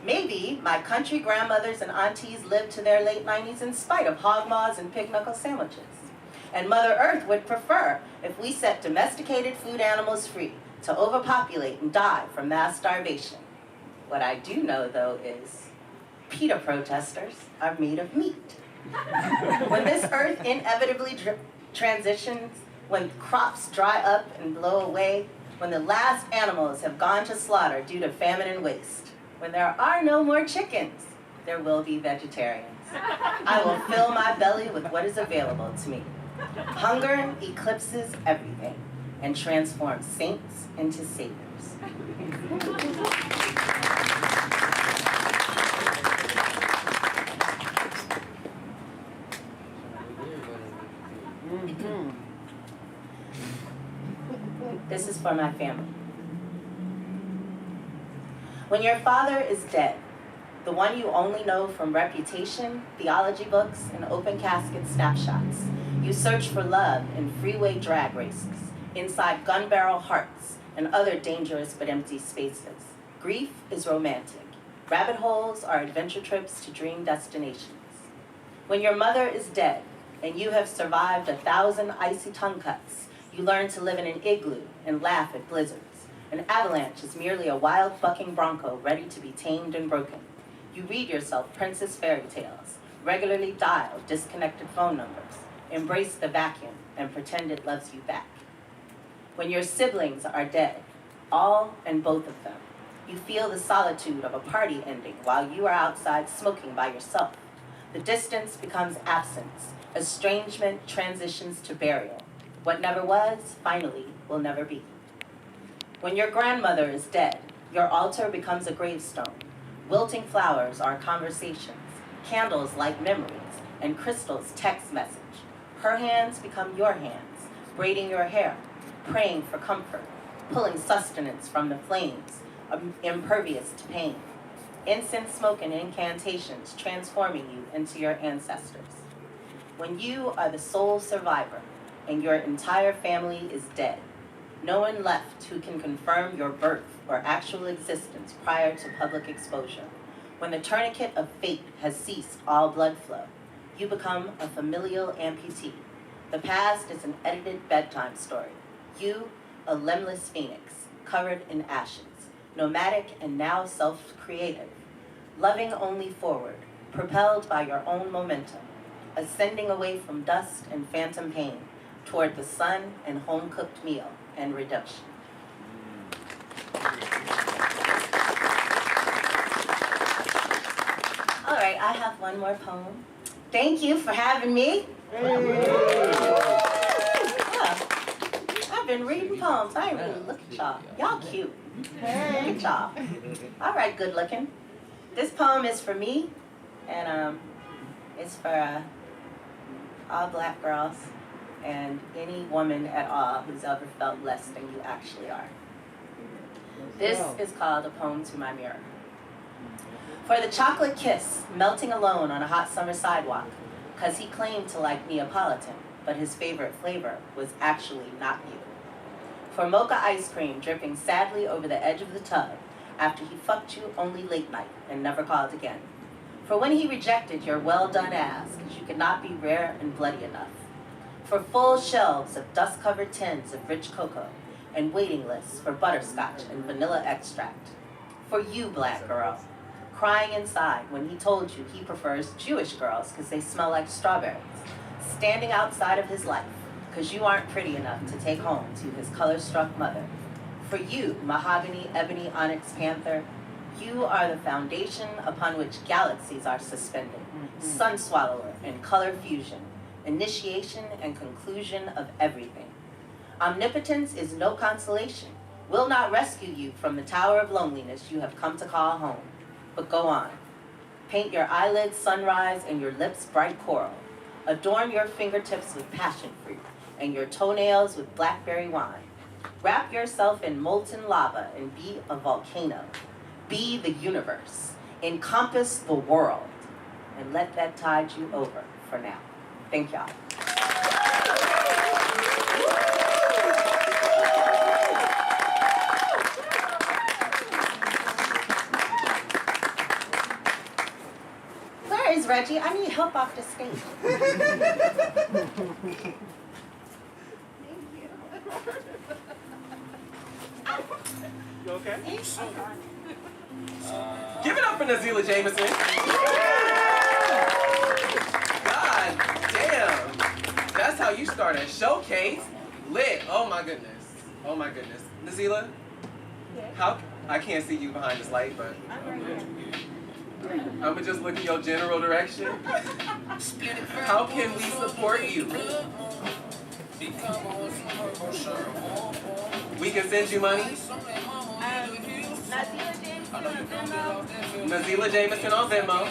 Maybe my country grandmothers and aunties lived to their late 90s in spite of hog maws and pig knuckle sandwiches. And Mother Earth would prefer if we set domesticated food animals free to overpopulate and die from mass starvation. What I do know, though, is PETA protesters are made of meat. When this earth inevitably transitions, when crops dry up and blow away, when the last animals have gone to slaughter due to famine and waste, when there are no more chickens, there will be vegetarians. I will fill my belly with what is available to me. Hunger eclipses everything and transforms saints into saviors. This is for my family. When your father is dead, the one you only know from reputation, theology books, and open casket snapshots, you search for love in freeway drag races, inside gun barrel hearts, and other dangerous but empty spaces. Grief is romantic. Rabbit holes are adventure trips to dream destinations. When your mother is dead, and you have survived 1,000 icy tongue cuts, you learn to live in an igloo and laugh at blizzards. An avalanche is merely a wild bucking bronco ready to be tamed and broken. You read yourself princess fairy tales, regularly dial disconnected phone numbers, embrace the vacuum, and pretend it loves you back. When your siblings are dead, all and both of them, you feel the solitude of a party ending while you are outside smoking by yourself. The distance becomes absence. Estrangement transitions to burial. What never was, finally, will never be. When your grandmother is dead, your altar becomes a gravestone. Wilting flowers are conversations, candles like memories, and crystals text message. Her hands become your hands, braiding your hair, praying for comfort, pulling sustenance from the flames, impervious to pain. Incense smoke and incantations transforming you into your ancestors. When you are the sole survivor and your entire family is dead, no one left who can confirm your birth or actual existence prior to public exposure. When the tourniquet of fate has ceased all blood flow, you become a familial amputee. The past is an edited bedtime story. You, a limbless phoenix, covered in ashes, nomadic and now self-creative, loving only forward, propelled by your own momentum, ascending away from dust and phantom pain, toward the sun and home-cooked meal and redemption. All right, I have one more poem. Thank you for having me. Yeah. I've been reading poems. I ain't really look at y'all. Y'all cute. Look at y'all. All right, good looking. This poem is for me, and it's for all black girls and any woman at all who's ever felt less than you actually are. This is called A Poem to My Mirror. For the chocolate kiss, melting alone on a hot summer sidewalk, 'cause he claimed to like Neapolitan, but his favorite flavor was actually not you. For mocha ice cream dripping sadly over the edge of the tub after he fucked you only late night and never called again. For when he rejected your well-done ass 'cause you could not be rare and bloody enough. For full shelves of dust-covered tins of rich cocoa and waiting lists for butterscotch and vanilla extract. For you, black girl, crying inside when he told you he prefers Jewish girls because they smell like strawberries. Standing outside of his life because you aren't pretty enough to take home to his color-struck mother. For you, mahogany, ebony, onyx panther, you are the foundation upon which galaxies are suspended. Sun swallower and color fusion, initiation and conclusion of everything. Omnipotence is no consolation, will not rescue you from the tower of loneliness you have come to call home. But go on. Paint your eyelids sunrise and your lips bright coral. Adorn your fingertips with passion fruit and your toenails with blackberry wine. Wrap yourself in molten lava and be a volcano. Be the universe. Encompass the world. And let that tide you over for now. Thank y'all. Where is Reggie? I need help off the stage. You okay? Give it up for Nazila Jameson. God damn. That's how you start a showcase. Lit. Oh my goodness. Oh my goodness. Nazila, how, I can't see you behind this light, but I'ma just look in your general direction. How can we support you? We can send you money. Nazila Jameson on Venmo.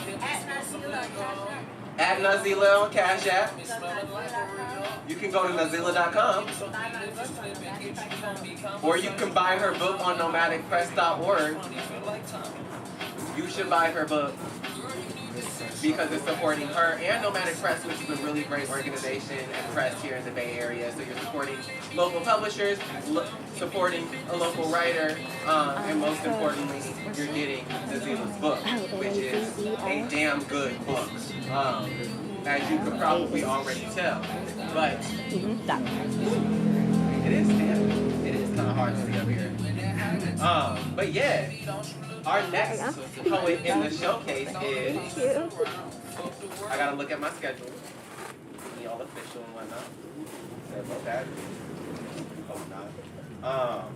At Nazila on Cash App. You can go to Nazila.com. Or you can buy her book on nomadicpress.org. You should buy her book because it's supporting her and Nomadic Press, which is a really great organization and press here in the Bay Area. So you're supporting local publishers, supporting a local writer, and most importantly, you're getting Nazila's book, which is a damn good book, as you could probably already tell. But it is kind of hard to see up here. But yeah. Our next poet in the showcase is, I gotta look at my schedule, be all official and whatnot. Sorry about that. Hope not.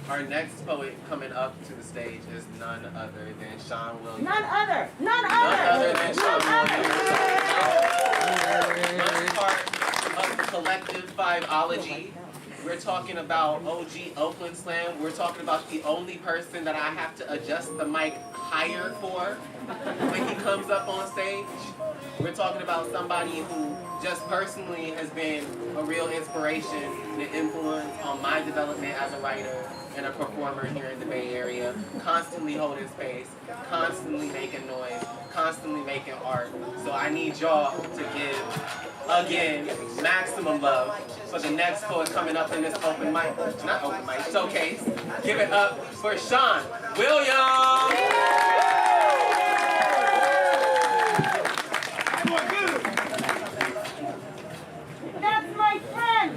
Our next poet coming up to the stage is none other than Sean Williams. None other than Sean Williams. One part of the collective Fiveology. We're talking about OG Oakland Slam. We're talking about the only person that I have to adjust the mic higher for when he comes up on stage. We're talking about somebody who just personally has been a real inspiration and an influence on my development as a writer and a performer here in the Bay Area, constantly holding space, constantly making noise, constantly making art. So I need y'all to give, again, maximum love for the next poet coming up in this open mic, not open mic, showcase. Give it up for Sean Williams! That's my friend!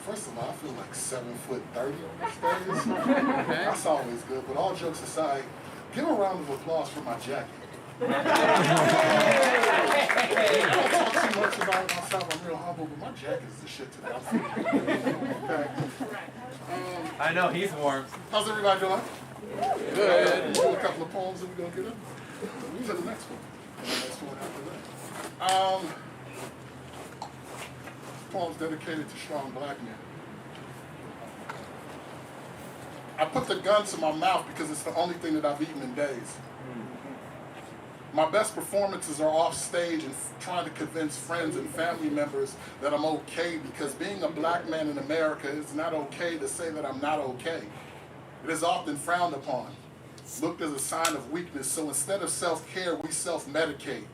First of all, I feel like 7'30" on stage. That's always good, but all jokes aside, give a round of applause for my jacket. I don't talk too much about myself, I'm real humble, but my jacket is the shit today. Okay. I know, he's warm. How's everybody doing? Good. We'll do a couple of poems and we're going to get up. Move to the next one. And the next one after that. Poem's dedicated to strong black men. I put the gun to my mouth because it's the only thing that I've eaten in days. My best performances are off stage and trying to convince friends and family members that I'm okay, because being a black man in America is not okay to say that I'm not okay. It is often frowned upon, looked as a sign of weakness, so instead of self-care, we self-medicate,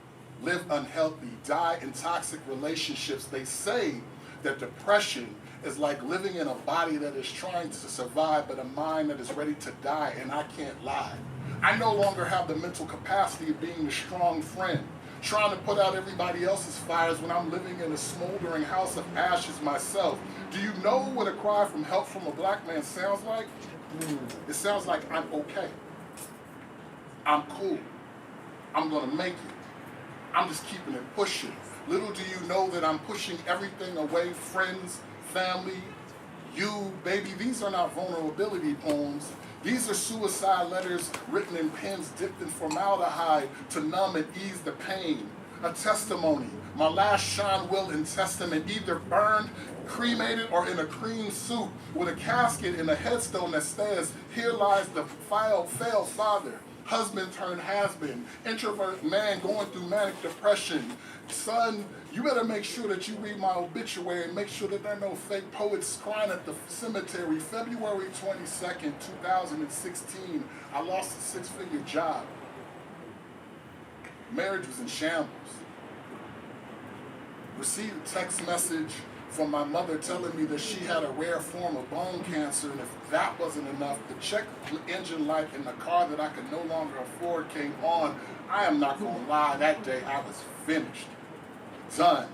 live unhealthy, die in toxic relationships. They say that depression is like living in a body that is trying to survive, but a mind that is ready to die, and I can't lie. I no longer have the mental capacity of being the strong friend trying to put out everybody else's fires when I'm living in a smoldering house of ashes myself. Do you know what a cry from help from a black man sounds like? It sounds like I'm okay. I'm cool. I'm gonna make it. I'm just keeping it pushing. Little do you know that I'm pushing everything away, friends, family, you, baby. These are not vulnerability poems. These are suicide letters written in pens dipped in formaldehyde to numb and ease the pain. A testimony, my last Sean Wilton testament, either burned, cremated, or in a cream suit with a casket and a headstone that says, "Here lies the failed father, husband turned has-been, introvert man going through manic depression. Son, you better make sure that you read my obituary and make sure that there are no fake poets crying at the cemetery. February 22nd, 2016, I lost a six-figure job. Marriage was in shambles. Received a text message from my mother telling me that she had a rare form of bone cancer, and if that wasn't enough, the check engine light in the car that I could no longer afford came on. I am not gonna lie, that day I was finished. Done.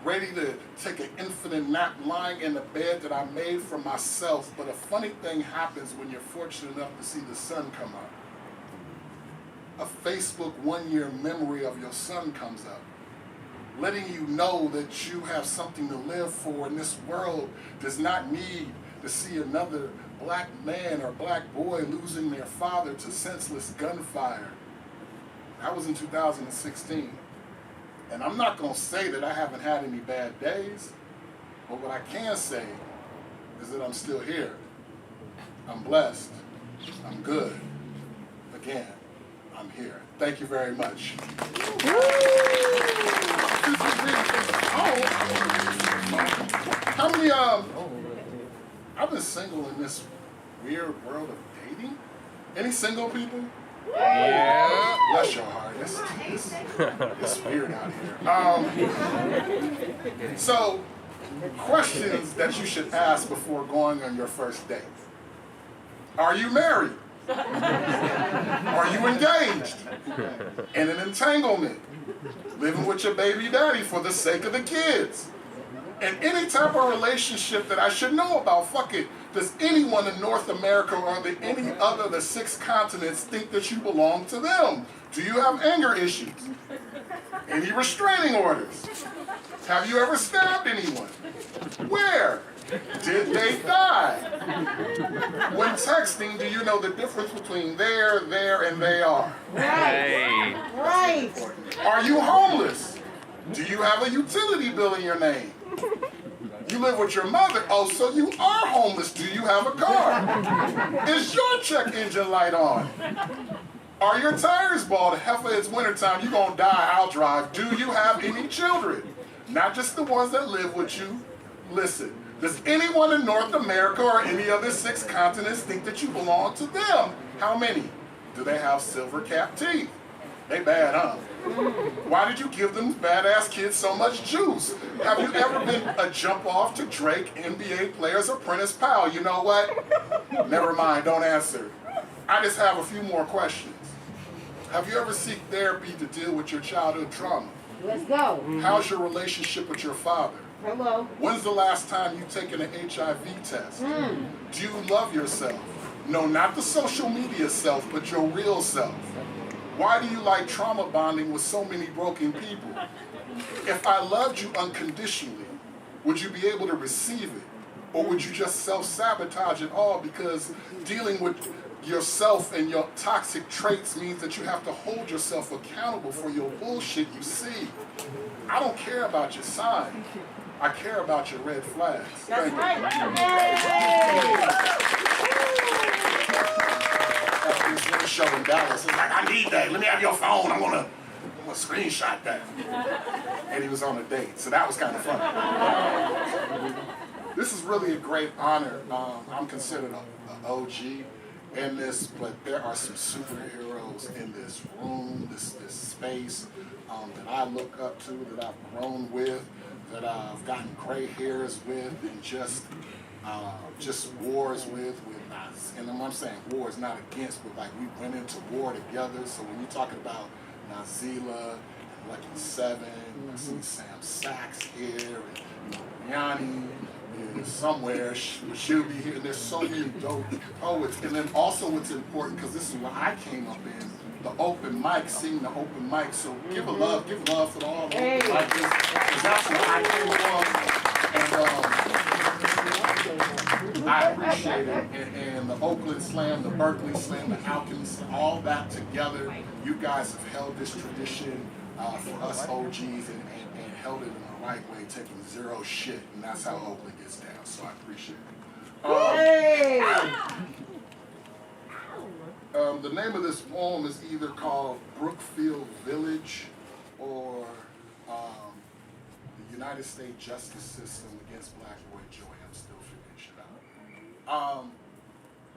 Ready to take an infinite nap lying in the bed that I made for myself, but a funny thing happens when you're fortunate enough to see the sun come up. A Facebook one-year memory of your son comes up, letting you know that you have something to live for, and this world does not need to see another black man or black boy losing their father to senseless gunfire. That was in 2016. And I'm not going to say that I haven't had any bad days, but what I can say is that I'm still here. I'm blessed. I'm good. Again, I'm here. Thank you very much. How many, I've been single in this weird world of dating. Any single people? Yeah. Bless your heart. It's weird out here. So, questions that you should ask before going on your first date. Are you married? Are you engaged? In an entanglement? Living with your baby daddy for the sake of the kids? And any type of relationship that I should know about, fuck it. Does anyone in North America or any other of the 6 continents think that you belong to them? Do you have anger issues? Any restraining orders? Have you ever stabbed anyone? Where? Did they die? When texting, do you know the difference between there, and they are? Right. Right. Are you homeless? Do you have a utility bill in your name? You live with your mother. Oh, so you are homeless. Do you have a car? Is your check engine light on? Are your tires bald? Heifer, it's wintertime. You're going to die. I'll drive. Do you have any children? Not just the ones that live with you. Listen, does anyone in North America or any other 6 continents think that you belong to them? How many? Do they have silver cap teeth? They bad, huh? Why did you give them badass kids so much juice? Have you ever been a jump off to Drake, NBA Players Apprentice pal? You know what? Never mind, don't answer. I just have a few more questions. Have you ever sought therapy to deal with your childhood trauma? Let's go. How's your relationship with your father? Hello. When's the last time you've taken an HIV test? Do you love yourself? No, not the social media self, but your real self. Why do you like trauma bonding with so many broken people? If I loved you unconditionally, would you be able to receive it? Or would you just self-sabotage it all because dealing with yourself and your toxic traits means that you have to hold yourself accountable for your bullshit you see? I don't care about your sign. I care about your red flags. That's right. This show in Dallas. It's like, I need that. Let me have your phone. I'm gonna screenshot that. And he was on a date, so that was kind of fun. This is really a great honor. I'm considered an OG in this, but there are some superheroes in this room, this space that I look up to, that I've grown with, that I've gotten gray hairs with, and just wars with us. And when I'm saying wars, not against, but like we went into war together. So when you're talking about Nazila, and Lucky Seven, I see Sam Sachs here, and Yanni is somewhere, she'll be here. There's so many dope poets. And then also what's important, because this is what I came up in, the open mic, seeing the open mic. So give love for all the open mic, because that's what I came from. And I appreciate it. And the Oakland Slam, the Berkeley Slam, the Alchemy Slam, all that together, you guys have held this tradition for us OGs and held it in the right way, taking zero shit, and that's how Oakland gets down. So I appreciate it. The name of this poem is either called Brookfield Village or the United States Justice System Against Black Boy Joy. I'm still figuring shit out.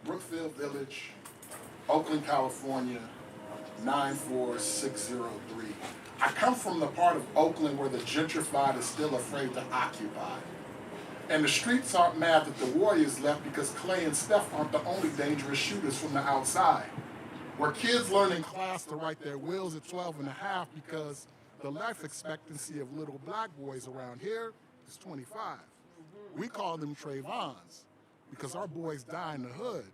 Brookfield Village, Oakland, California, 94603. I come from the part of Oakland where the gentrified is still afraid to occupy. And the streets aren't mad that the Warriors left because Clay and Steph aren't the only dangerous shooters from the outside. Where kids learn in class to write their wills at 12 and a half because the life expectancy of little black boys around here is 25. We call them Trayvons because our boys die in the hood.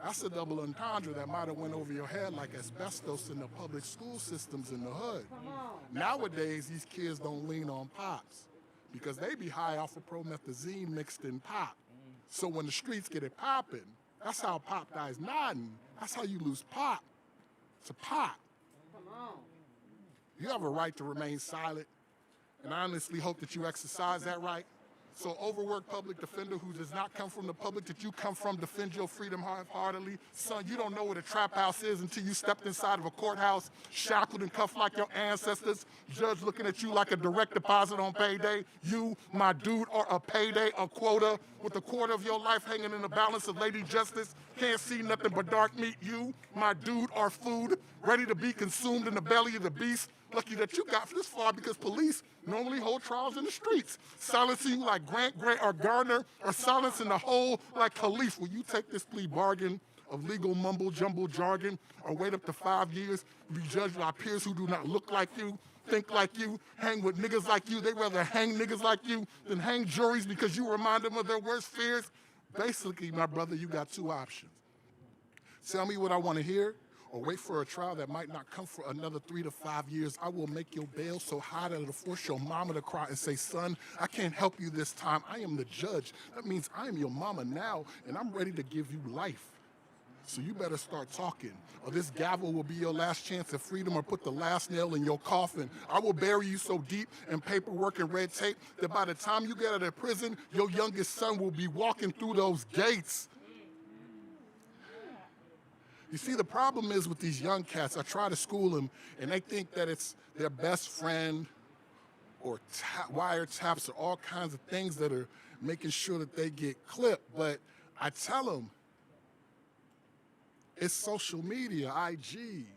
That's a double entendre that might have went over your head like asbestos in the public school systems in the hood. Nowadays, these kids don't lean on pops because they be high off of promethazine mixed in pop. So when the streets get it popping, that's how pop dies nodding. That's how you lose pop to pop. You have a right to remain silent, and I honestly hope that you exercise that right. So overworked public defender who does not come from the public that you come from, defend your freedom half-heartedly. Son, you don't know what a trap house is until you stepped inside of a courthouse, shackled and cuffed like your ancestors, judge looking at you like a direct deposit on payday. You, my dude, are a payday, a quota, with a quarter of your life hanging in the balance of Lady Justice. Can't see nothing but dark meat. You, my dude, are food, ready to be consumed in the belly of the beast. Lucky that you got this far because police normally hold trials in the streets. Silencing you like Grant, or Gardner, or silencing the whole like Khalif. Will you take this plea bargain of legal mumble jumble jargon or wait up to 5 years to be judged by peers who do not look like you, think like you, hang with niggas like you? They'd rather hang niggas like you than hang juries because you remind them of their worst fears. Basically, my brother, you got two options. Tell me what I want to hear, or wait for a trial that might not come for another 3 to 5 years. I will make your bail so high that it'll force your mama to cry and say, son, I can't help you this time. I am the judge. That means I am your mama now, and I'm ready to give you life. So you better start talking, or this gavel will be your last chance at freedom or put the last nail in your coffin. I will bury you so deep in paperwork and red tape that by the time you get out of prison, your youngest son will be walking through those gates. You see, the problem is with these young cats, I try to school them, and they think that it's their best friend or wiretaps or all kinds of things that are making sure that they get clipped. But I tell them, it's social media, IG,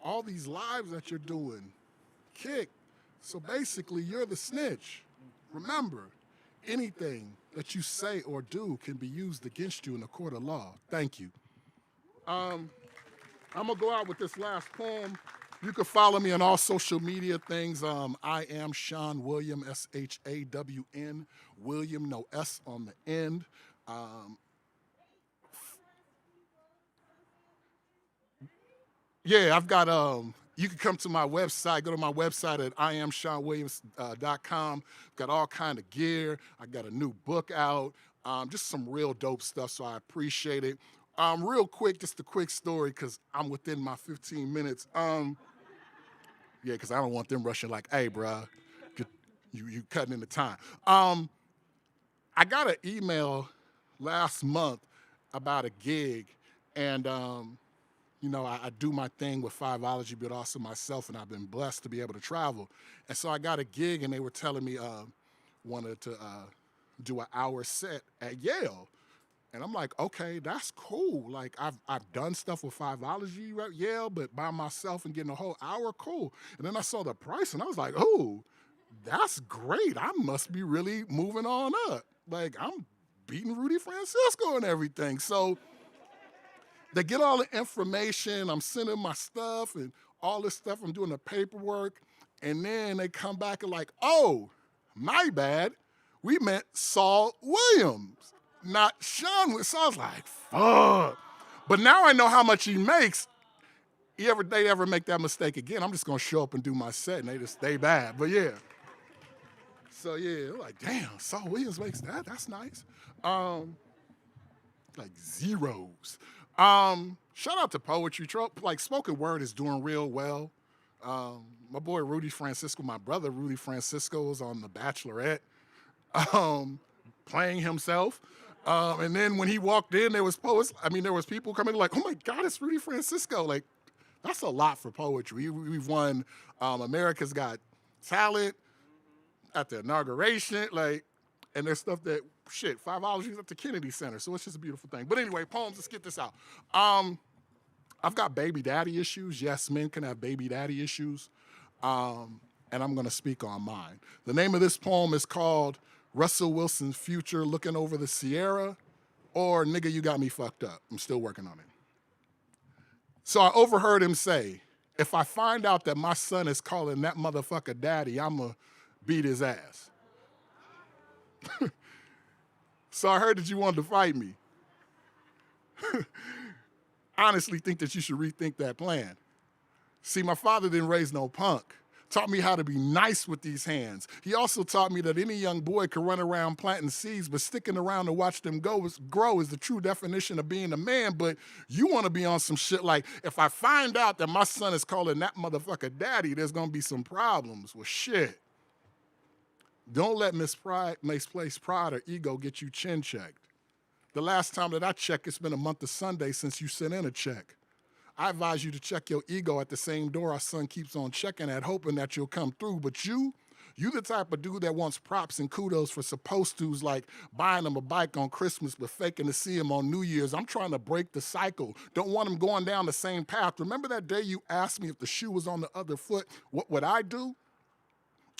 all these lives that you're doing, Kick. So basically, you're the snitch. Remember, anything that you say or do can be used against you in a court of law. Thank you. I'm gonna go out with this last poem. You can follow me on all social media things. I am Shawn William, SHAWN, William, no S on the end. Yeah, I've got, you can come to my website, go to my website at IamShawnWilliams.com. Got all kind of gear. I got a new book out, just some real dope stuff, so I appreciate it. Real quick, just a quick story, because I'm within my 15 minutes. Yeah, because I don't want them rushing like, hey, bruh, you cutting into time. I got an email last month about a gig, and you know, I do my thing with Fiveology, but also myself, and I've been blessed to be able to travel. And so I got a gig, and they were telling me wanted to do an hour set at Yale. And I'm like, okay, that's cool. Like, I've done stuff with Fiveology at Yale, but by myself and getting a whole hour, cool. And then I saw the price, and I was like, oh, that's great. I must be really moving on up. Like, I'm beating Rudy Francisco and everything. So They get all the information. I'm sending my stuff and all this stuff. I'm doing the paperwork. And then they come back and like, oh, my bad. We meant Saul Williams, not Sean. So I was like, fuck. But now I know how much he makes. They ever make that mistake again, I'm just going to show up and do my set, and they just stay bad. But, yeah. So, yeah, like, damn, Saul Williams makes that? That's nice. Like, zeros. Shout out to Poetry. Like, spoken word is doing real well. My boy Rudy Francisco, my brother Rudy Francisco is on The Bachelorette, playing himself. And then when he walked in, there was people coming like, oh, my God, it's Rudy Francisco. Like, that's a lot for poetry. We've won America's Got Talent at the inauguration, like, and there's stuff that, shit, 5 hours at the Kennedy Center, so it's just a beautiful thing. But anyway, poems, let's get this out. I've got baby daddy issues. Yes, men can have baby daddy issues, and I'm gonna speak on mine. The name of this poem is called Russell Wilson's Future Looking Over the Sierra, or Nigga, You Got Me Fucked Up. I'm still working on it. So I overheard him say, if I find out that my son is calling that motherfucker daddy, I'ma beat his ass. So I heard that you wanted to fight me. Honestly think that you should rethink that plan. See, my father didn't raise no punk. Taught me how to be nice with these hands. He also taught me that any young boy could run around planting seeds, but sticking around to watch them grow is the true definition of being a man. But you want to be on some shit like, if I find out that my son is calling that motherfucker daddy, there's going to be some problems. Well, shit. Don't let misplaced pride or ego get you chin checked. The last time that I checked, it's been a month of Sunday since you sent in a check. I advise you to check your ego at the same door our son keeps on checking at, hoping that you'll come through. But you the type of dude that wants props and kudos for supposed to's, like buying him a bike on Christmas but faking to see him on New Year's. I'm trying to break the cycle. Don't want him going down the same path. Remember that day you asked me if the shoe was on the other foot, what would I do?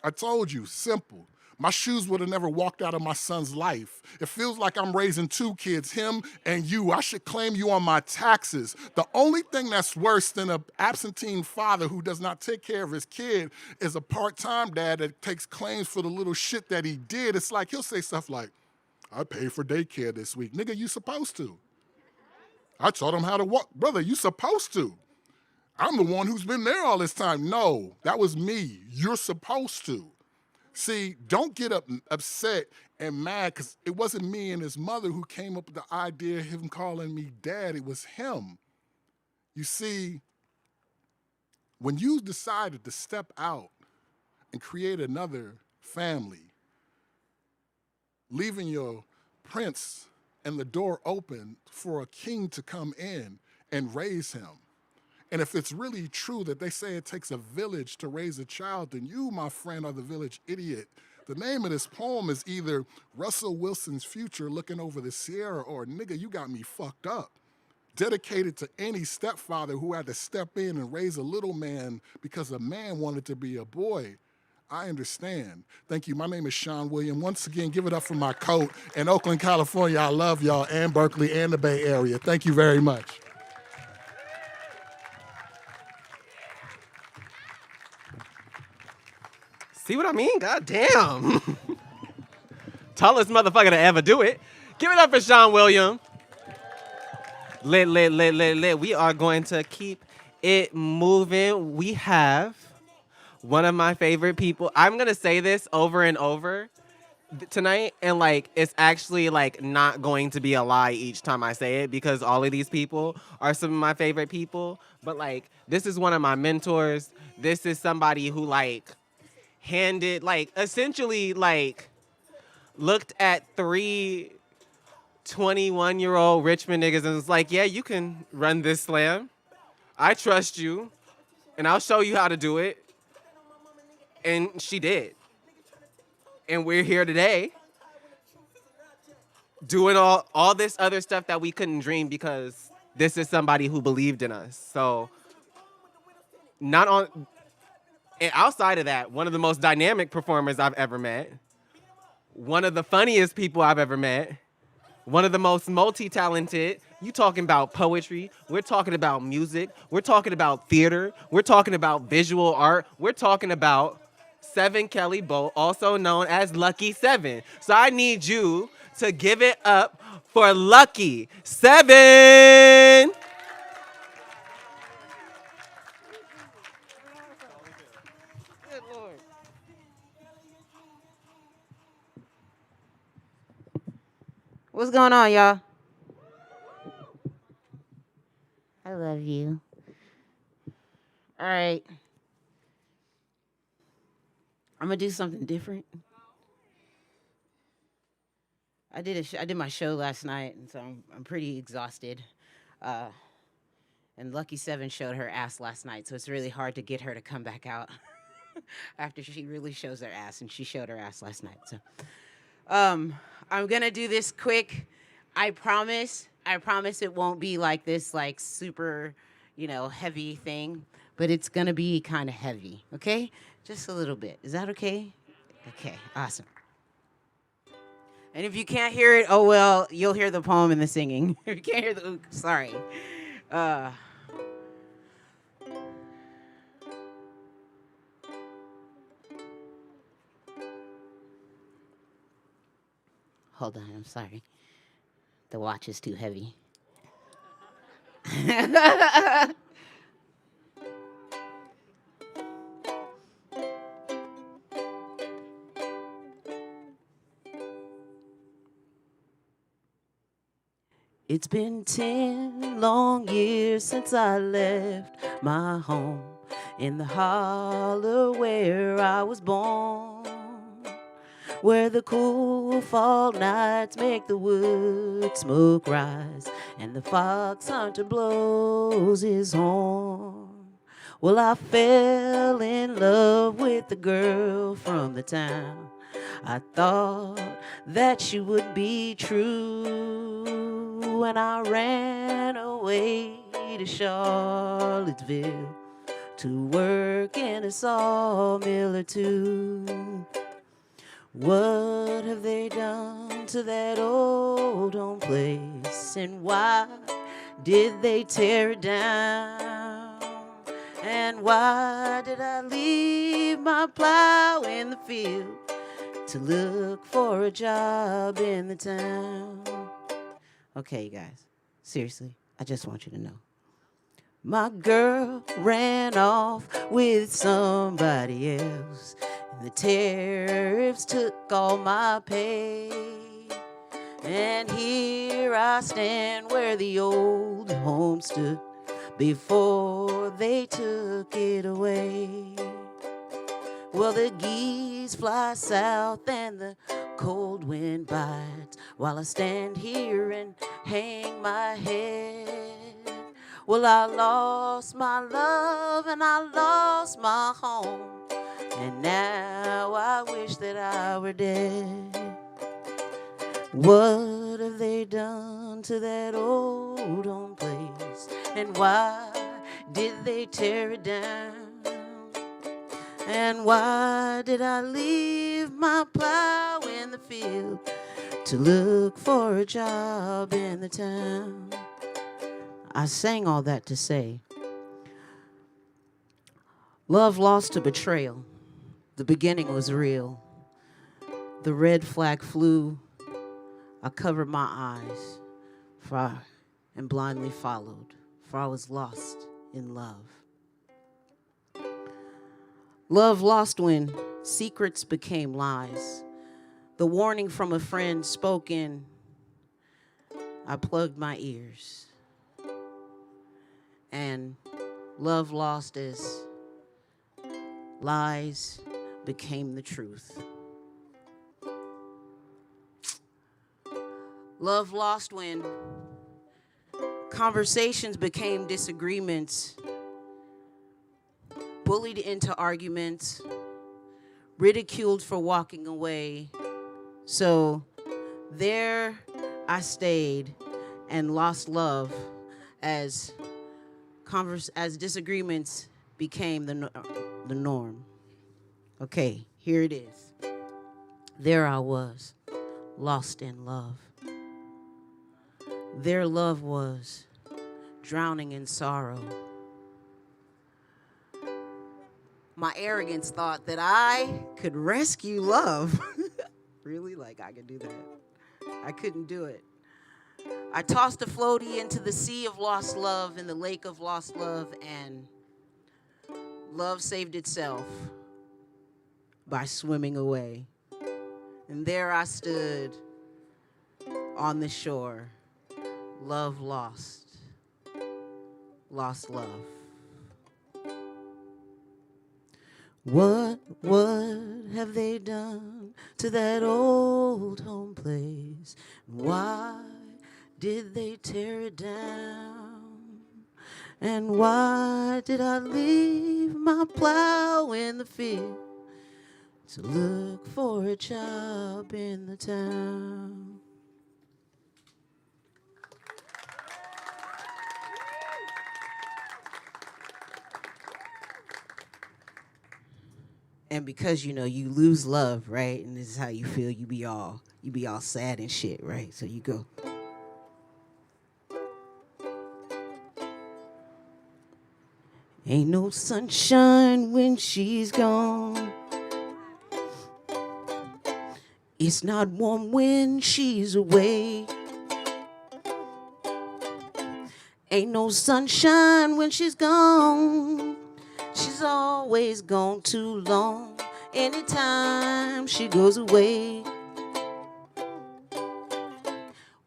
I told you, simple. My shoes would have never walked out of my son's life. It feels like I'm raising two kids, him and you. I should claim you on my taxes. The only thing that's worse than an absentee father who does not take care of his kid is a part-time dad that takes claims for the little shit that he did. It's like he'll say stuff like, I paid for daycare this week. Nigga, you supposed to. I taught him how to walk. Brother, you supposed to. I'm the one who's been there all this time. No, that was me. You're supposed to. See, don't get upset and mad because it wasn't me and his mother who came up with the idea of him calling me dad. It was him. You see, when you decided to step out and create another family, leaving your prince and the door open for a king to come in and raise him. And if it's really true that they say it takes a village to raise a child, then you, my friend, are the village idiot. The name of this poem is either Russell Wilson's Future Looking Over the Sierra or Nigga, You Got Me Fucked Up. Dedicated to any stepfather who had to step in and raise a little man because a man wanted to be a boy. I understand. Thank you. My name is Sean William. Once again, give it up for my coat. In Oakland, California, I love y'all, and Berkeley, and the Bay Area. Thank you very much. See what I mean? God damn. Tallest motherfucker to ever do it. Give it up for Sean William. Lit. We are going to keep it moving. We have one of my favorite people. I'm going to say this over and over tonight, and like it's actually like not going to be a lie each time I say it because all of these people are some of my favorite people. But like this is one of my mentors. This is somebody who like handed, like, essentially, like, looked at 3 21-year-old Richmond niggas and was like, yeah, you can run this slam. I trust you, and I'll show you how to do it. And she did. And we're here today doing all this other stuff that we couldn't dream because this is somebody who believed in us. So, and outside of that, one of the most dynamic performers I've ever met, one of the funniest people I've ever met, one of the most multi-talented. You talking about poetry, we're talking about music, we're talking about theater, we're talking about visual art, we're talking about Seven Kelly Bolt, also known as Lucky Seven. So I need you to give it up for Lucky Seven. Good Lord. What's going on, y'all? I love you. All right. I'm gonna do something different. I did my show last night, and so I'm pretty exhausted. And Lucky Seven showed her ass last night, so it's really hard to get her to come back out after she really shows her ass, and she showed her ass last night. So, I'm gonna do this quick. I promise it won't be like this, like super, heavy thing, but it's gonna be kind of heavy, okay? Just a little bit. Is that okay? Okay, awesome. And if you can't hear it, oh well, you'll hear the poem and the singing. If you can't hear the ook, sorry. Hold on, I'm sorry. The watch is too heavy. It's been 10 long years since I left my home in the holler where I was born, where the cool fall nights make the wood smoke rise and the fox hunter blows his horn. Well, I fell in love with the girl from the town. I thought that she would be true when I ran away to Charlottesville to work in a sawmill or two. What have they done to that old home place, and why did they tear it down? And why did I leave my plow in the field to look for a job in the town? Okay, you guys, seriously, I just want you to know. My girl ran off with somebody else, and the tariffs took all my pay. And here I stand where the old home stood before they took it away. Well, the geese fly south and the cold wind bites while I stand here and hang my head. Well, I lost my love and I lost my home, and now I wish that I were dead. What have they done to that old home place, and why did they tear it down? And why did I leave my plow in the field to look for a job in the town? I sang all that to say, love lost to betrayal. The beginning was real. The red flag flew. I covered my eyes and blindly followed, for I was lost in love. Love lost when secrets became lies. The warning from a friend spoken, I plugged my ears. And love lost as lies became the truth. Love lost when conversations became disagreements, bullied into arguments, ridiculed for walking away. So there I stayed and lost love as disagreements became the norm. Okay, here it is. There I was, lost in love. Their love was drowning in sorrow. My arrogance thought that I could rescue love. Really? Like I could do that? I couldn't do it. I tossed a floaty into the sea of lost love, in the lake of lost love, and love saved itself by swimming away. And there I stood on the shore. Love lost. Lost love. What have they done to that old home place? Why did they tear it down? And why did I leave my plow in the field to look for a job in the town? And because you lose love, right? And this is how you feel. You be all sad and shit, right? So you go. Ain't no sunshine when she's gone. It's not warm when she's away. Ain't no sunshine when she's gone. She's always gone too long. Anytime she goes away.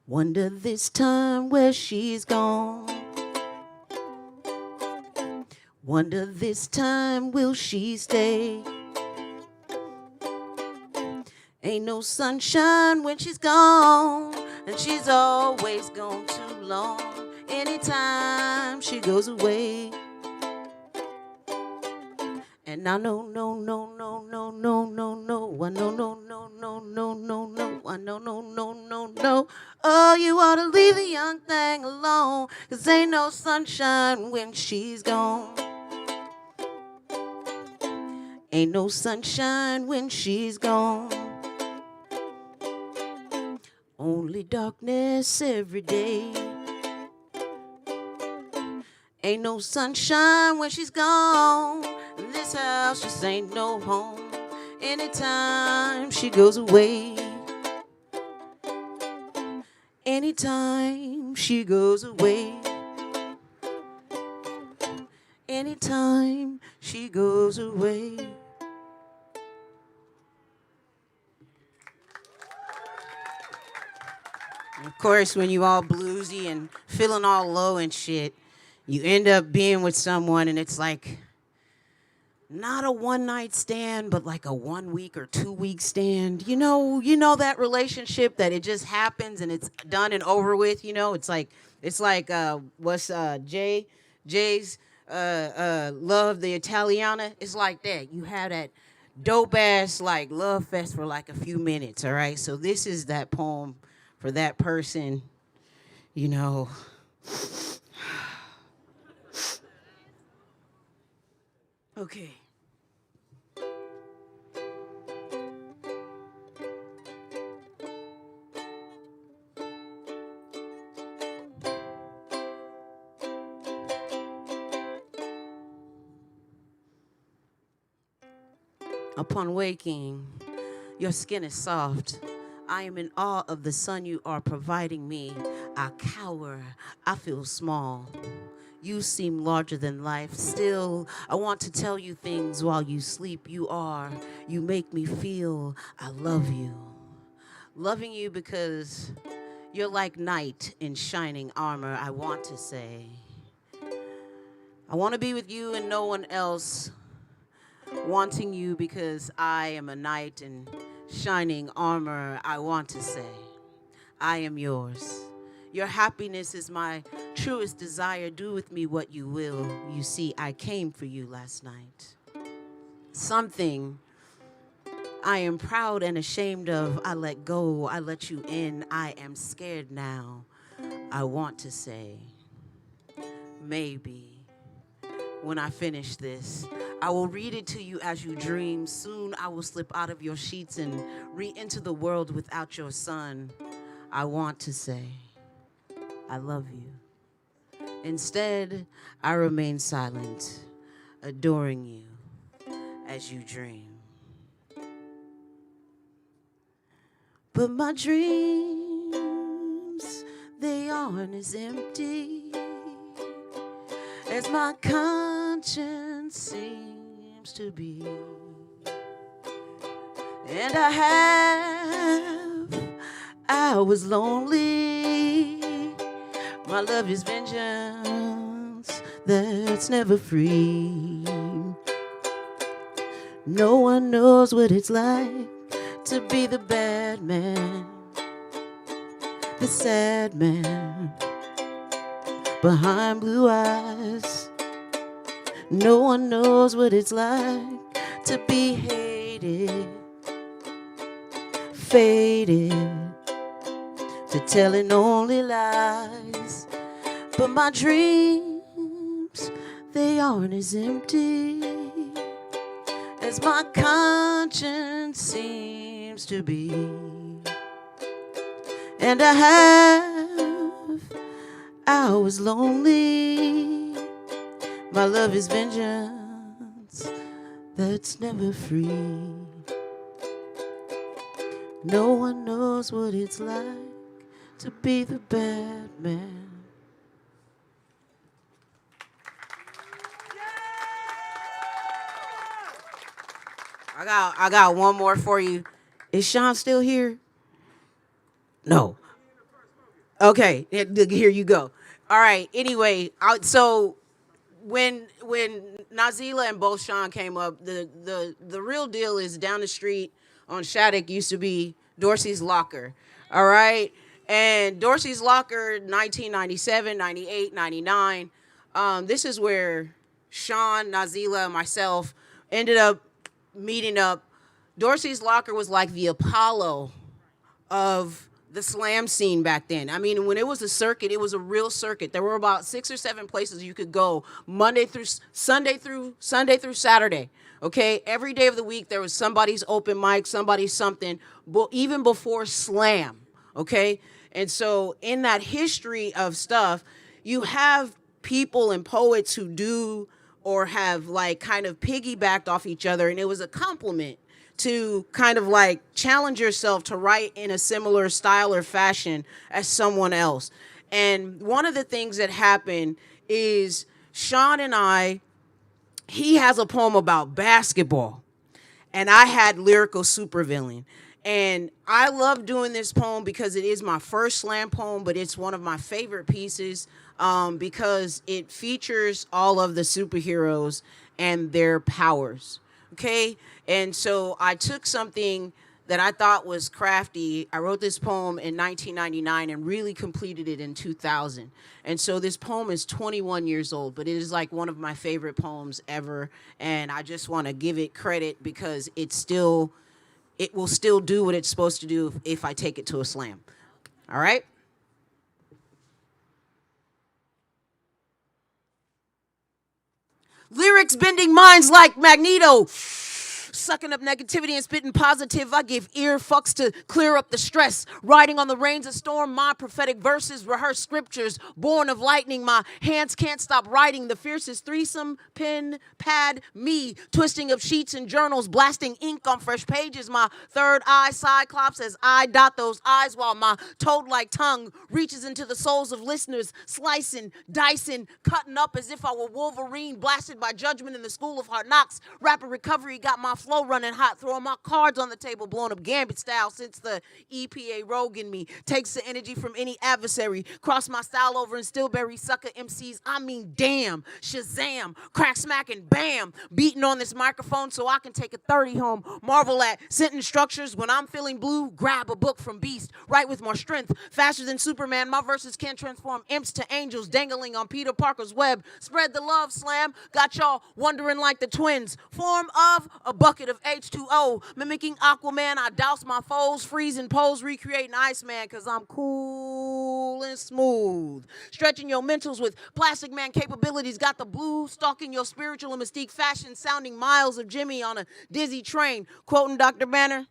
Wonder this time where she's gone. Wonder this time will she stay. Ain't no sunshine when she's gone, and she's always gone too long. Anytime she goes away. And now no, I know, no. Oh, you ought to leave the young thing alone, 'cause ain't no sunshine when she's gone. Ain't no sunshine when she's gone. Only darkness every day. Ain't no sunshine when she's gone. This house just ain't no home. Anytime she goes away. Anytime she goes away. Anytime she goes away. Of course, when you all bluesy and feeling all low and shit, you end up being with someone and it's like not a one-night stand, but like a 1 week or 2 week stand. You know that relationship that it just happens and it's done and over with. It's like what's Jay's Love the Italiana. It's like that. You have that dope ass like love fest for like a few minutes. All right. So this is that poem for that person. Okay. Upon waking, your skin is soft. I am in awe of the sun you are providing me. I cower, I feel small. You seem larger than life. Still, I want to tell you things while you sleep. You make me feel I love you. Loving you because you're like knight in shining armor, I want to say. I want to be with you and no one else. Wanting you because I am a knight in shining armor, I want to say. I am yours. Your happiness is my truest desire. Do with me what you will. You see, I came for you last night. Something I am proud and ashamed of. I let go. I let you in. I am scared now. I want to say, maybe when I finish this, I will read it to you as you dream. Soon I will slip out of your sheets and re-enter the world without your son. I want to say, I love you. Instead, I remain silent, adoring you as you dream. But my dreams, they aren't as empty as my conscience seems to be. And I was lonely. My love is vengeance that's never free. No one knows what it's like to be the bad man, the sad man behind blue eyes. No one knows what it's like to be hated, faded, to telling only lies. But my dreams, they aren't as empty as my conscience seems to be. And I was lonely. My love is vengeance that's never free. No one knows what it's like to be the bad man. I got one more for you. Is Sean still here? No. Okay, here you go. All right. Anyway, so when Nazila and both Sean came up, the real deal is down the street on Shattuck used to be Dorsey's Locker. All right. And Dorsey's Locker, 1997, 98, 99. This is where Sean, Nazila, and myself ended up meeting up. Dorsey's Locker was like the Apollo of the slam scene back then. I mean, when it was a circuit, it was a real circuit. There were about 6 or 7 places you could go Sunday through Saturday. Okay, every day of the week there was somebody's open mic, somebody's something, even before slam. Okay, and so in that history of stuff, you have people and poets who do or have like kind of piggybacked off each other, and it was a compliment to kind of like challenge yourself to write in a similar style or fashion as someone else. And one of the things that happened is Sean and he has a poem about basketball, and I had lyrical supervillain. And I love doing this poem because it is my first slam poem, but it's one of my favorite pieces because it features all of the superheroes and their powers, okay? And so I took something that I thought was crafty. I wrote this poem in 1999 and really completed it in 2000. And so this poem is 21 years old, but it is like one of my favorite poems ever. And I just want to give it credit because it will still do what it's supposed to do if I take it to a slam. All right? Lyrics bending minds like Magneto. Sucking up negativity and spitting positive. I give ear fucks to clear up the stress. Riding on the rains of storm, my prophetic verses, rehearse scriptures. Born of lightning, my hands can't stop writing. The fiercest threesome, pen, pad, me. Twisting up sheets and journals, blasting ink on fresh pages. My third eye cyclops as I dot those eyes while my toad-like tongue reaches into the souls of listeners. Slicing, dicing, cutting up as if I were Wolverine. Blasted by judgment in the school of hard knocks. Rapid recovery got my flow running hot, throwing my cards on the table, blowing up Gambit style since the EPA rogue in me takes the energy from any adversary. Cross my style over and still bury sucker MCs. I mean, damn, Shazam, crack smacking, bam, beating on this microphone so I can take a 30 home. Marvel at sentence structures. When I'm feeling blue, grab a book from Beast. Write with more strength, faster than Superman. My verses can transform imps to angels, dangling on Peter Parker's web. Spread the love, slam. Got y'all wondering like the twins. Form of a bucket of H2O, mimicking Aquaman. I douse my foes, freeze and pose, recreating Iceman, cause I'm cool and smooth. Stretching your mentals with Plastic Man capabilities. Got the blue stalking your spiritual and mystique fashion, sounding miles of Jimmy on a dizzy train. Quoting Dr. Banner,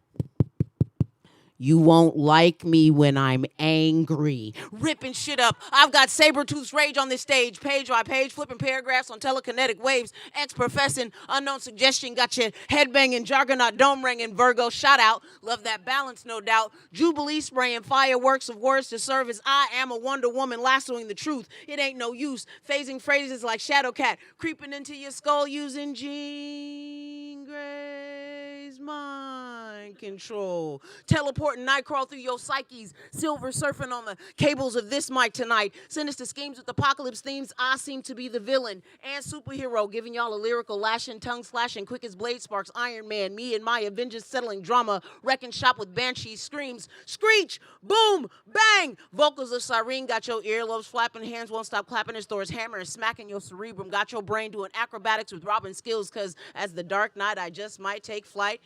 You won't like me when I'm angry. Ripping shit up. I've got saber-toothed rage on this stage. Page by page, flipping paragraphs on telekinetic waves. Ex-professing, unknown suggestion. Got your head banging, juggernaut, dome ringing, Virgo shout out. Love that balance, no doubt. Jubilee spraying fireworks of words to serve as I am a Wonder Woman lassoing the truth. It ain't no use. Phasing phrases like Shadowcat. Creeping into your skull using Jean Grey's mind control. Teleporting Nightcrawl through your psyches. Silver surfing on the cables of this mic tonight. Sinister schemes with apocalypse themes. I seem to be the villain and superhero, giving y'all a lyrical lashing, tongue slashing, quick as blade sparks. Iron Man, me and my Avengers settling drama. Wrecking shop with banshee screams. Screech, boom, bang. Vocals of Cyrene got your earlobes flapping. Hands won't stop clapping as Thor's hammer and smacking your cerebrum. Got your brain doing acrobatics with Robin skills. Cause as the Dark Knight, I just might take flight.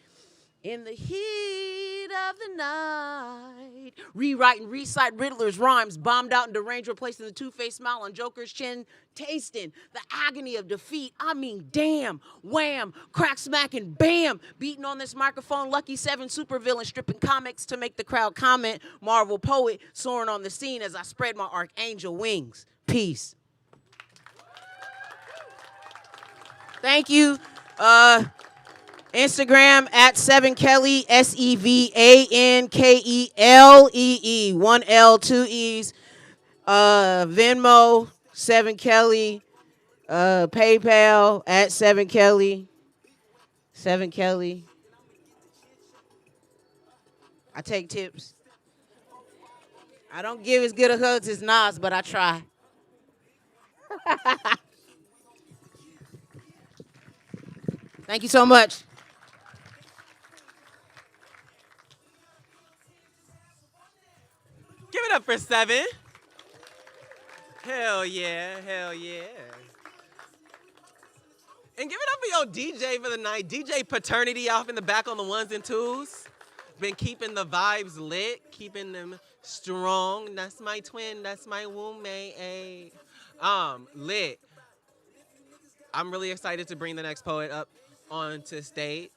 In the heat of the night, rewrite and recite Riddler's rhymes, bombed out and deranged, replacing the two-faced smile on Joker's chin, tasting the agony of defeat. I mean, damn, wham, crack smacking, bam, beating on this microphone, Lucky 7 supervillain, stripping comics to make the crowd comment, Marvel poet soaring on the scene as I spread my archangel wings. Peace. Thank you. Instagram at 7Kelly, SEVANKELEE, 1 L, 2 E's. Venmo, 7Kelly. PayPal at 7Kelly. 7Kelly. I take tips. I don't give as good a hugs as Nas, but I try. Thank you so much. Give it up for 7. Hell yeah, hell yeah. And give it up for your DJ for the night. DJ Paternity off in the back on the ones and twos. Been keeping the vibes lit, keeping them strong. That's my twin, that's my roommate. Lit. I'm really excited to bring the next poet up onto stage.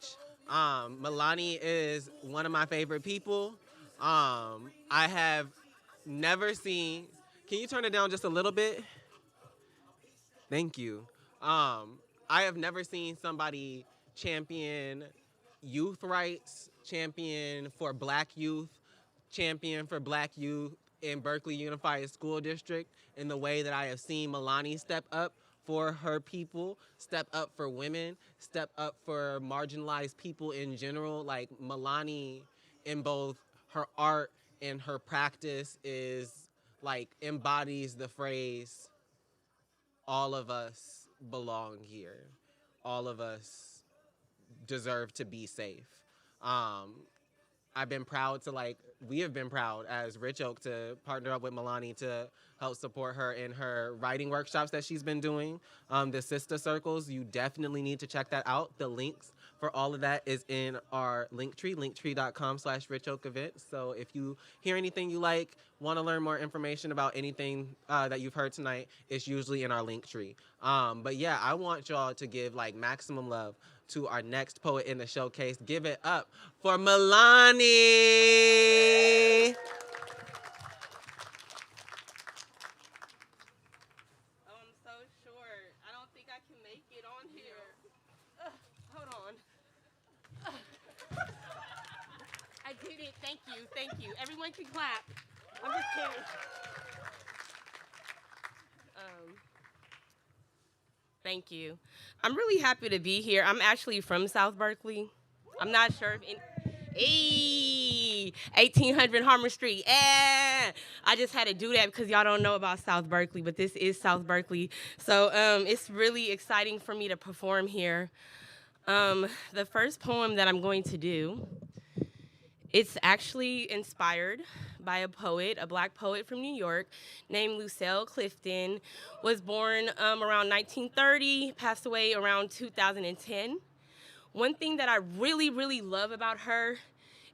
Milani is one of my favorite people. I have never seen, can you turn it down just a little bit? Thank you. I have never seen somebody champion youth rights, champion for black youth, champion for black youth in Berkeley Unified School District in the way that I have seen Milani step up for her people, step up for women, step up for marginalized people in general. Like Milani in both her art and her practice is like embodies the phrase, all of us belong here. All of us deserve to be safe. I've been proud to we have been proud as Rich Oak to partner up with Milani to help support her in her writing workshops that she's been doing. The Sister Circles, you definitely need to check that out. The links for all of that is in our Linktree, linktree.com/richoakevents. So if you hear anything you like, want to learn more information about anything that you've heard tonight, it's usually in our Linktree. But yeah, I want y'all to give maximum love to our next poet in the showcase. Give it up for Milani. Oh, I'm so short. I don't think I can make it on here. Hold on. I did it. Thank you. Thank you. Everyone can clap. I'm just kidding. Thank you. I'm really happy to be here. I'm actually from South Berkeley. I'm not sure if 1800 Harmon Street. I just had to do that because y'all don't know about South Berkeley, but this is South Berkeley. So it's really exciting for me to perform here. The first poem that I'm going to do, it's actually inspired by a poet, a black poet from New York named Lucille Clifton, was born around 1930, passed away around 2010. One thing that I really, really love about her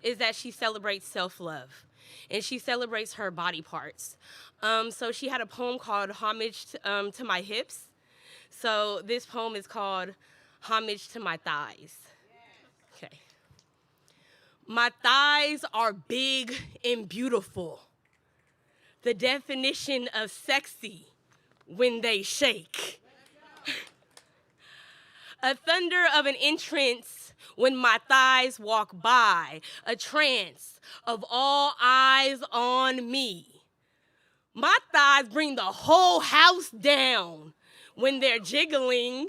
is that she celebrates self-love, and she celebrates her body parts. So she had a poem called Homage to My Hips. So this poem is called Homage to My Thighs. Okay. My thighs are big and beautiful. The definition of sexy when they shake. A thunder of an entrance when my thighs walk by, a trance of all eyes on me. My thighs bring the whole house down when they're jiggling.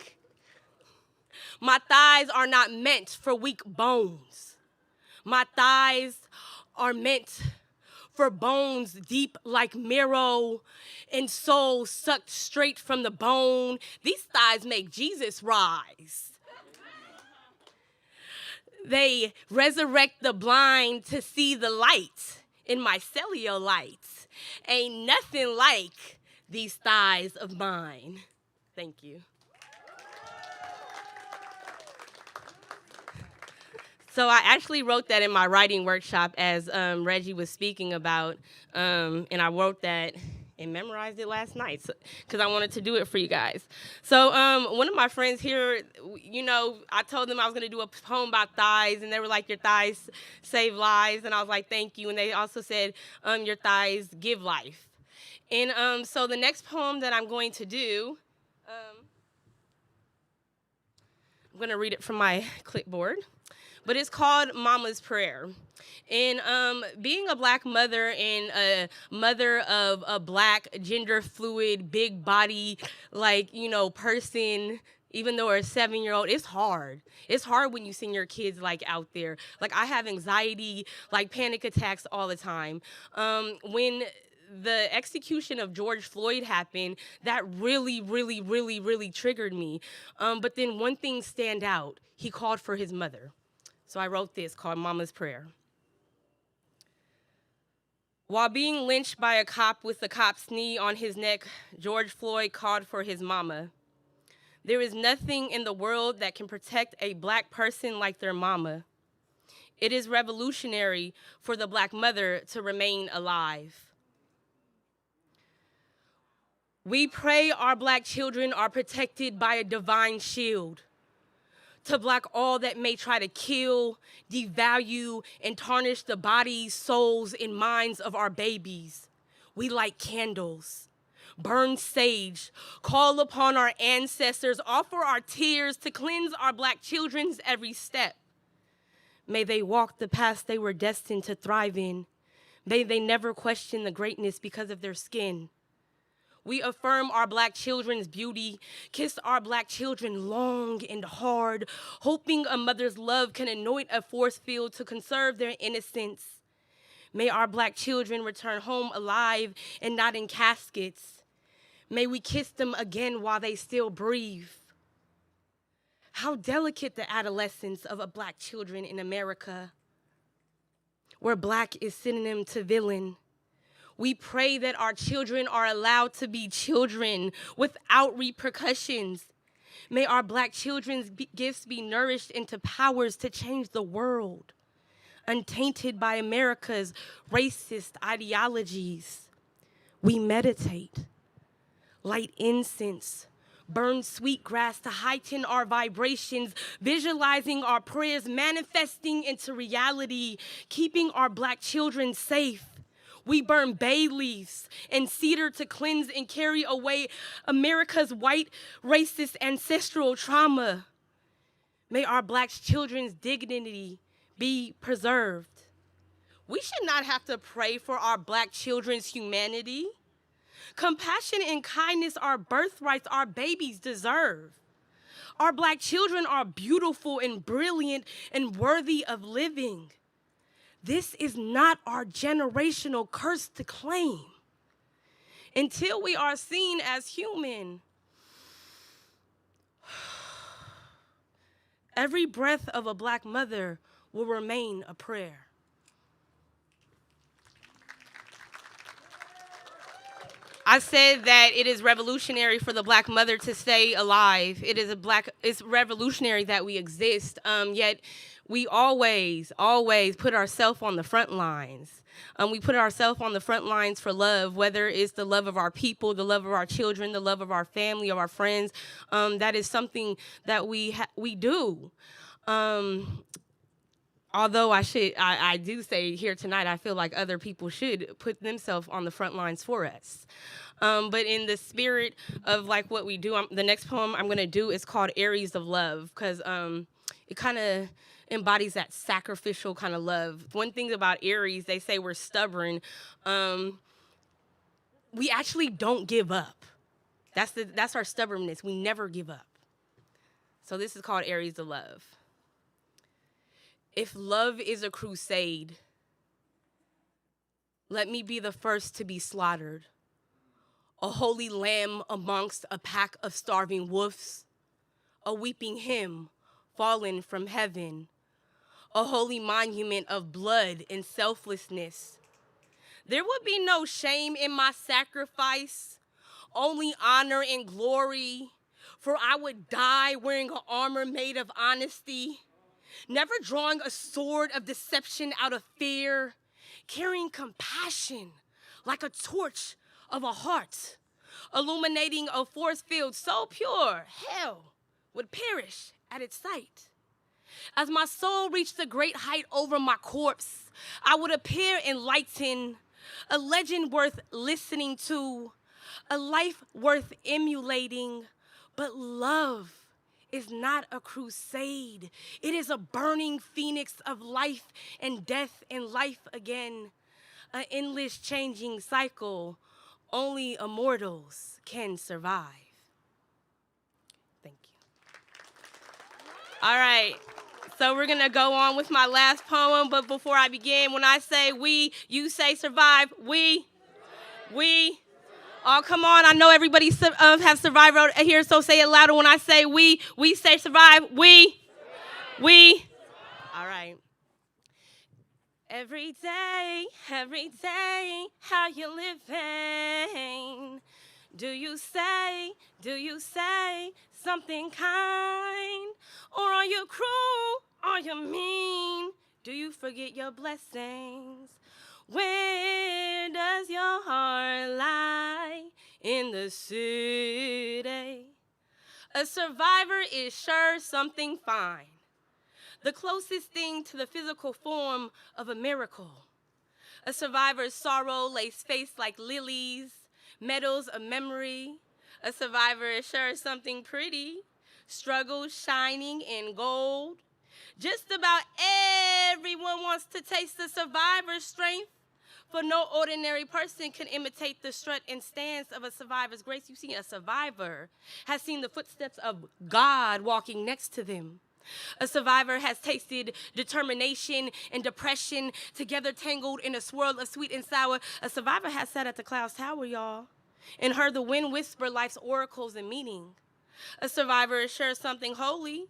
My thighs are not meant for weak bones. My thighs are meant for bones deep like marrow and soul sucked straight from the bone. These thighs make Jesus rise. They resurrect the blind to see the light in my cellulite. Ain't nothing like these thighs of mine. Thank you. So I actually wrote that in my writing workshop as Reggie was speaking about, and I wrote that and memorized it last night because I wanted to do it for you guys. So one of my friends here, you know, I told them I was going to do a poem about thighs, and they were like, your thighs save lives, and I was like, thank you. And they also said, your thighs give life. And so the next poem that I'm going to do, I'm going to read it from my clipboard. But it's called Mama's Prayer. And being a black mother and a mother of a black gender fluid, big body, like, you know, person, even though we're a 7-year-old, it's hard. It's hard when you send your kids like out there. Like I have anxiety, like panic attacks all the time. When the execution of George Floyd happened, that really, really, really, really triggered me. But then one thing stand out, he called for his mother. So I wrote this called Mama's Prayer. While being lynched by a cop with the cop's knee on his neck, George Floyd called for his mama. There is nothing in the world that can protect a black person like their mama. It is revolutionary for the black mother to remain alive. We pray our black children are protected by a divine shield to block all that may try to kill, devalue, and tarnish the bodies, souls, and minds of our babies. We light candles, burn sage, call upon our ancestors, offer our tears to cleanse our black children's every step. May they walk the path they were destined to thrive in. May they never question the greatness because of their skin. We affirm our black children's beauty, kiss our black children long and hard, hoping a mother's love can anoint a force field to conserve their innocence. May our black children return home alive and not in caskets. May we kiss them again while they still breathe. How delicate the adolescence of a black children in America, where black is synonym to villain. We pray that our children are allowed to be children without repercussions. May our black children's gifts be nourished into powers to change the world, untainted by America's racist ideologies. We meditate, light incense, burn sweet grass to heighten our vibrations, visualizing our prayers manifesting into reality, keeping our black children safe. We burn bay leaves and cedar to cleanse and carry away America's white racist ancestral trauma. May our black children's dignity be preserved. We should not have to pray for our black children's humanity. Compassion and kindness are birthrights our babies deserve. Our black children are beautiful and brilliant and worthy of living. This is not our generational curse to claim. Until we are seen as human, every breath of a black mother will remain a prayer. I said that it is revolutionary for the black mother to stay alive. It's revolutionary that we exist, yet we always put ourselves on the front lines. We put ourselves on the front lines for love, whether it's the love of our people, the love of our children, the love of our family, of our friends. That is something that we do. Our although I do say here tonight, I feel like other people should put themselves on the front lines for us. But in the spirit of like what we do, the next poem I'm gonna do is called Aries of Love, because it kind of embodies that sacrificial kind of love. One thing about Aries, they say we're stubborn. We actually don't give up. That's our stubbornness. We never give up. So this is called Aries of Love. If love is a crusade, let me be the first to be slaughtered. A holy lamb amongst a pack of starving wolves. A weeping hymn fallen from heaven. A holy monument of blood and selflessness. There would be no shame in my sacrifice, only honor and glory, for I would die wearing an armor made of honesty, never drawing a sword of deception out of fear, carrying compassion like a torch of a heart, illuminating a force field so pure, hell would perish at its sight. As my soul reached the great height over my corpse, I would appear enlightened, a legend worth listening to, a life worth emulating. But love is not a crusade. It is a burning phoenix of life and death and life again, an endless changing cycle only immortals can survive. Thank you. All right. So we're going to go on with my last poem, but before I begin, when I say we, you say survive. We. Oh, come on. I know everybody have survived out here, so say it louder. When I say we say survive. We. All right. Every day, how you living? Do you say something kind? Or are you cruel? Are you mean? Do you forget your blessings? Where does your heart lie? In the city. A survivor is sure something fine. The closest thing to the physical form of a miracle. A survivor's sorrow lays face like lilies, medals of memory. A survivor is sure something pretty, struggle shining in gold. Just about everyone wants to taste the survivor's strength, for no ordinary person can imitate the strut and stance of a survivor's grace. You see, a survivor has seen the footsteps of God walking next to them. A survivor has tasted determination and depression together tangled in a swirl of sweet and sour. A survivor has sat at the Clouds Tower, y'all, and heard the wind whisper life's oracles and meaning. A survivor is sure something holy.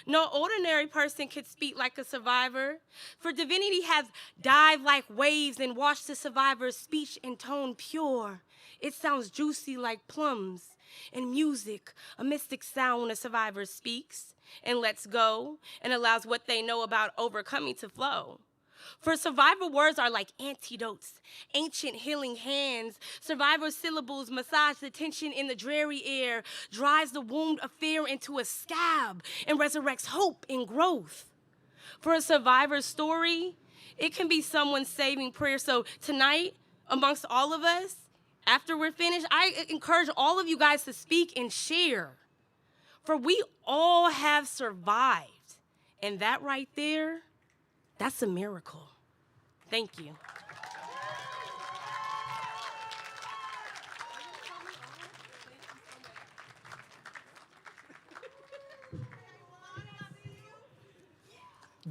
No ordinary person could speak like a survivor, for divinity has dived like waves and washed the survivor's speech and tone pure. It sounds juicy like plums and music, a mystic sound when a survivor speaks and lets go and allows what they know about overcoming to flow. For survivor words are like antidotes, ancient healing hands. Survivor syllables massage the tension in the dreary air, dries the wound of fear into a scab, and resurrects hope and growth. For a survivor's story, it can be someone's saving prayer. So tonight, amongst all of us, after we're finished, I encourage all of you guys to speak and share. For we all have survived. And that right there, that's a miracle. Thank you.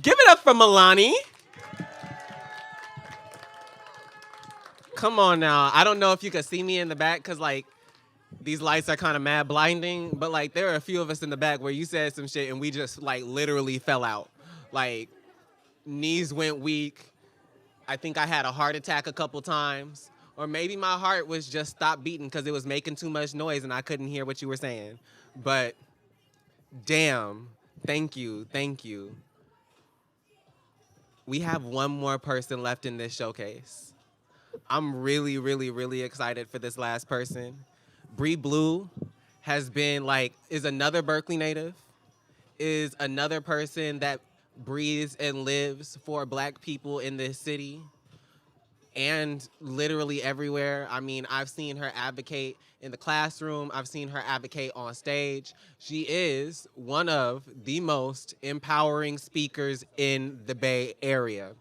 Give it up for Milani. Come on now. I don't know if you can see me in the back because, like, these lights are kind of mad blinding, but, like, there are a few of us in the back where you said some shit and we just, like, literally fell out. Like, knees went weak. I think I had a heart attack a couple times. Or maybe my heart was just stopped beating because it was making too much noise and I couldn't hear what you were saying. But damn, thank you. We have one more person left in this showcase. I'm really, really, really excited for this last person. Bree Blue has been is another Berkeley native, is another person that breathes and lives for Black people in this city and literally everywhere. I mean, I've seen her advocate in the classroom. I've seen her advocate on stage. She is one of the most empowering speakers in the Bay Area,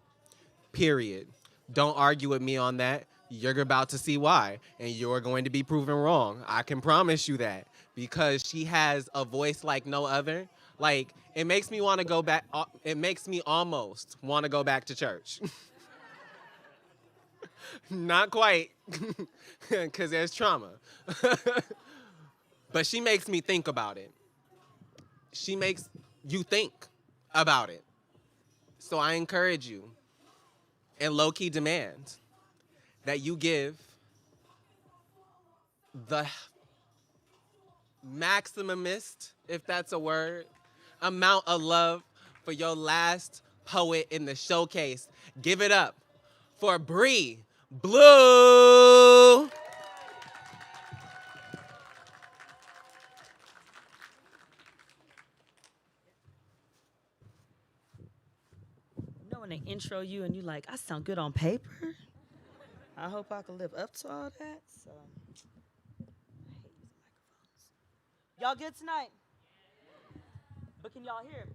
period. Don't argue with me on that. You're about to see why, and you're going to be proven wrong. I can promise you that, because she has a voice like no other. Like, it makes me want to go back. It makes me almost want to go back to church. Not quite, because there's trauma. But she makes me think about it. She makes you think about it. So I encourage you and low-key demand that you give the maximumist, if that's a word, amount of love for your last poet in the showcase. Give it up for Bree Blue. You know when they intro you and you like, I sound good on paper? I hope I can live up to all that. So, I hate using microphones. Y'all good tonight? But can y'all hear me?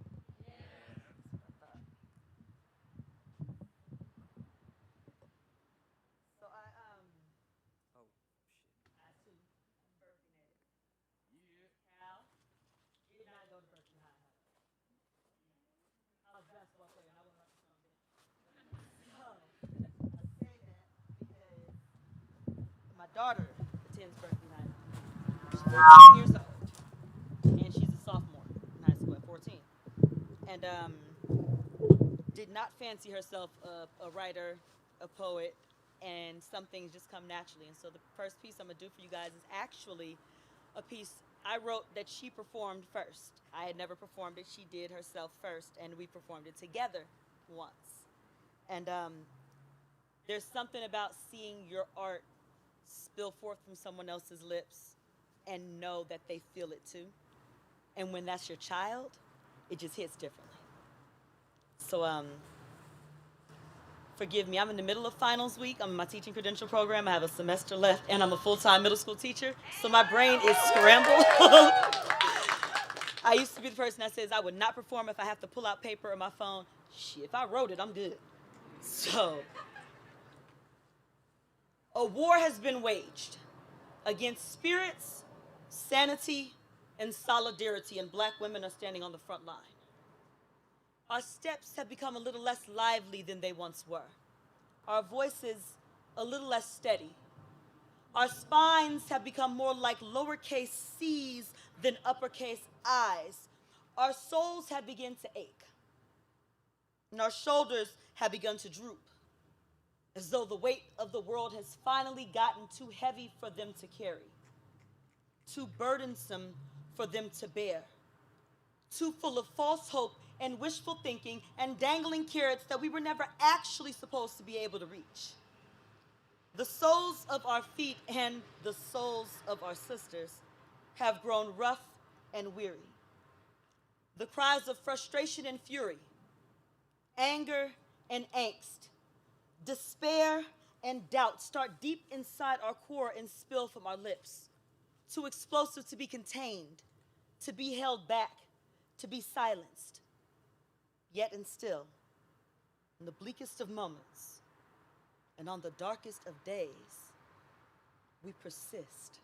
So I oh shit. I too. Berkeley native. Cal, you did not go to Berkeley High. I was a basketball player and I went up to some bench. I say that because my daughter attends Berkeley High. She's 14 years old. And she's a sophomore in high school at 14. And did not fancy herself a writer, a poet, and some things just come naturally. And so the first piece I'm gonna do for you guys is actually a piece I wrote that she performed first. I had never performed it. She did herself first, and we performed it together once. And there's something about seeing your art spill forth from someone else's lips and know that they feel it too. And when that's your child, it just hits differently. So forgive me, I'm in the middle of finals week. I'm in my teaching credential program. I have a semester left, and I'm a full-time middle school teacher, so my brain is scrambled. I used to be the person that says I would not perform if I have to pull out paper or my phone. Shit, if I wrote it, I'm good. So, a war has been waged against spirits, sanity, and solidarity, and Black women are standing on the front line. Our steps have become a little less lively than they once were. Our voices a little less steady. Our spines have become more like lowercase c's than uppercase i's. Our souls have begun to ache. And our shoulders have begun to droop, as though the weight of the world has finally gotten too heavy for them to carry, too burdensome for them to bear, too full of false hope and wishful thinking and dangling carrots that we were never actually supposed to be able to reach. The soles of our feet and the souls of our sisters have grown rough and weary. The cries of frustration and fury, anger and angst, despair and doubt start deep inside our core and spill from our lips, too explosive to be contained, to be held back, to be silenced. Yet and still, in the bleakest of moments and on the darkest of days, we persist.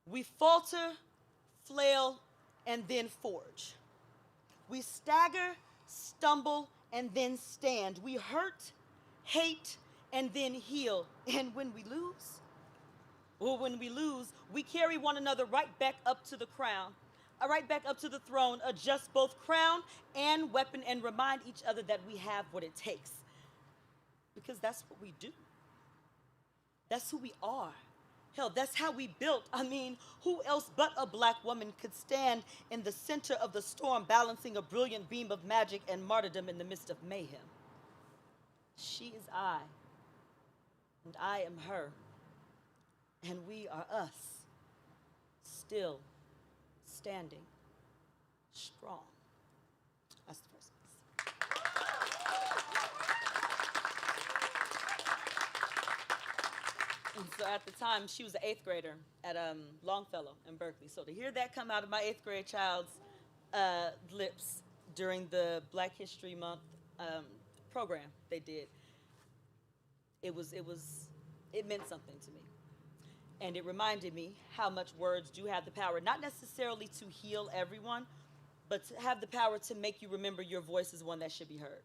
We falter, flail, and then forge. We stagger, stumble, and then stand. We hurt, hate, and then heal. And when we lose, we carry one another right back up to the crown. Right back up to the throne, adjust both crown and weapon, and remind each other that we have what it takes. Because that's what we do. That's who we are. Hell, that's how we built. I mean, who else but a Black woman could stand in the center of the storm, balancing a brilliant beam of magic and martyrdom in the midst of mayhem? She is I, and I am her, and we are us, still standing strong. That's the first piece. So at the time, she was an 8th grader at Longfellow in Berkeley. So to hear that come out of my 8th grade child's lips during the Black History Month program they did, it meant something to me. And it reminded me how much words do have the power, not necessarily to heal everyone, but to have the power to make you remember your voice is one that should be heard.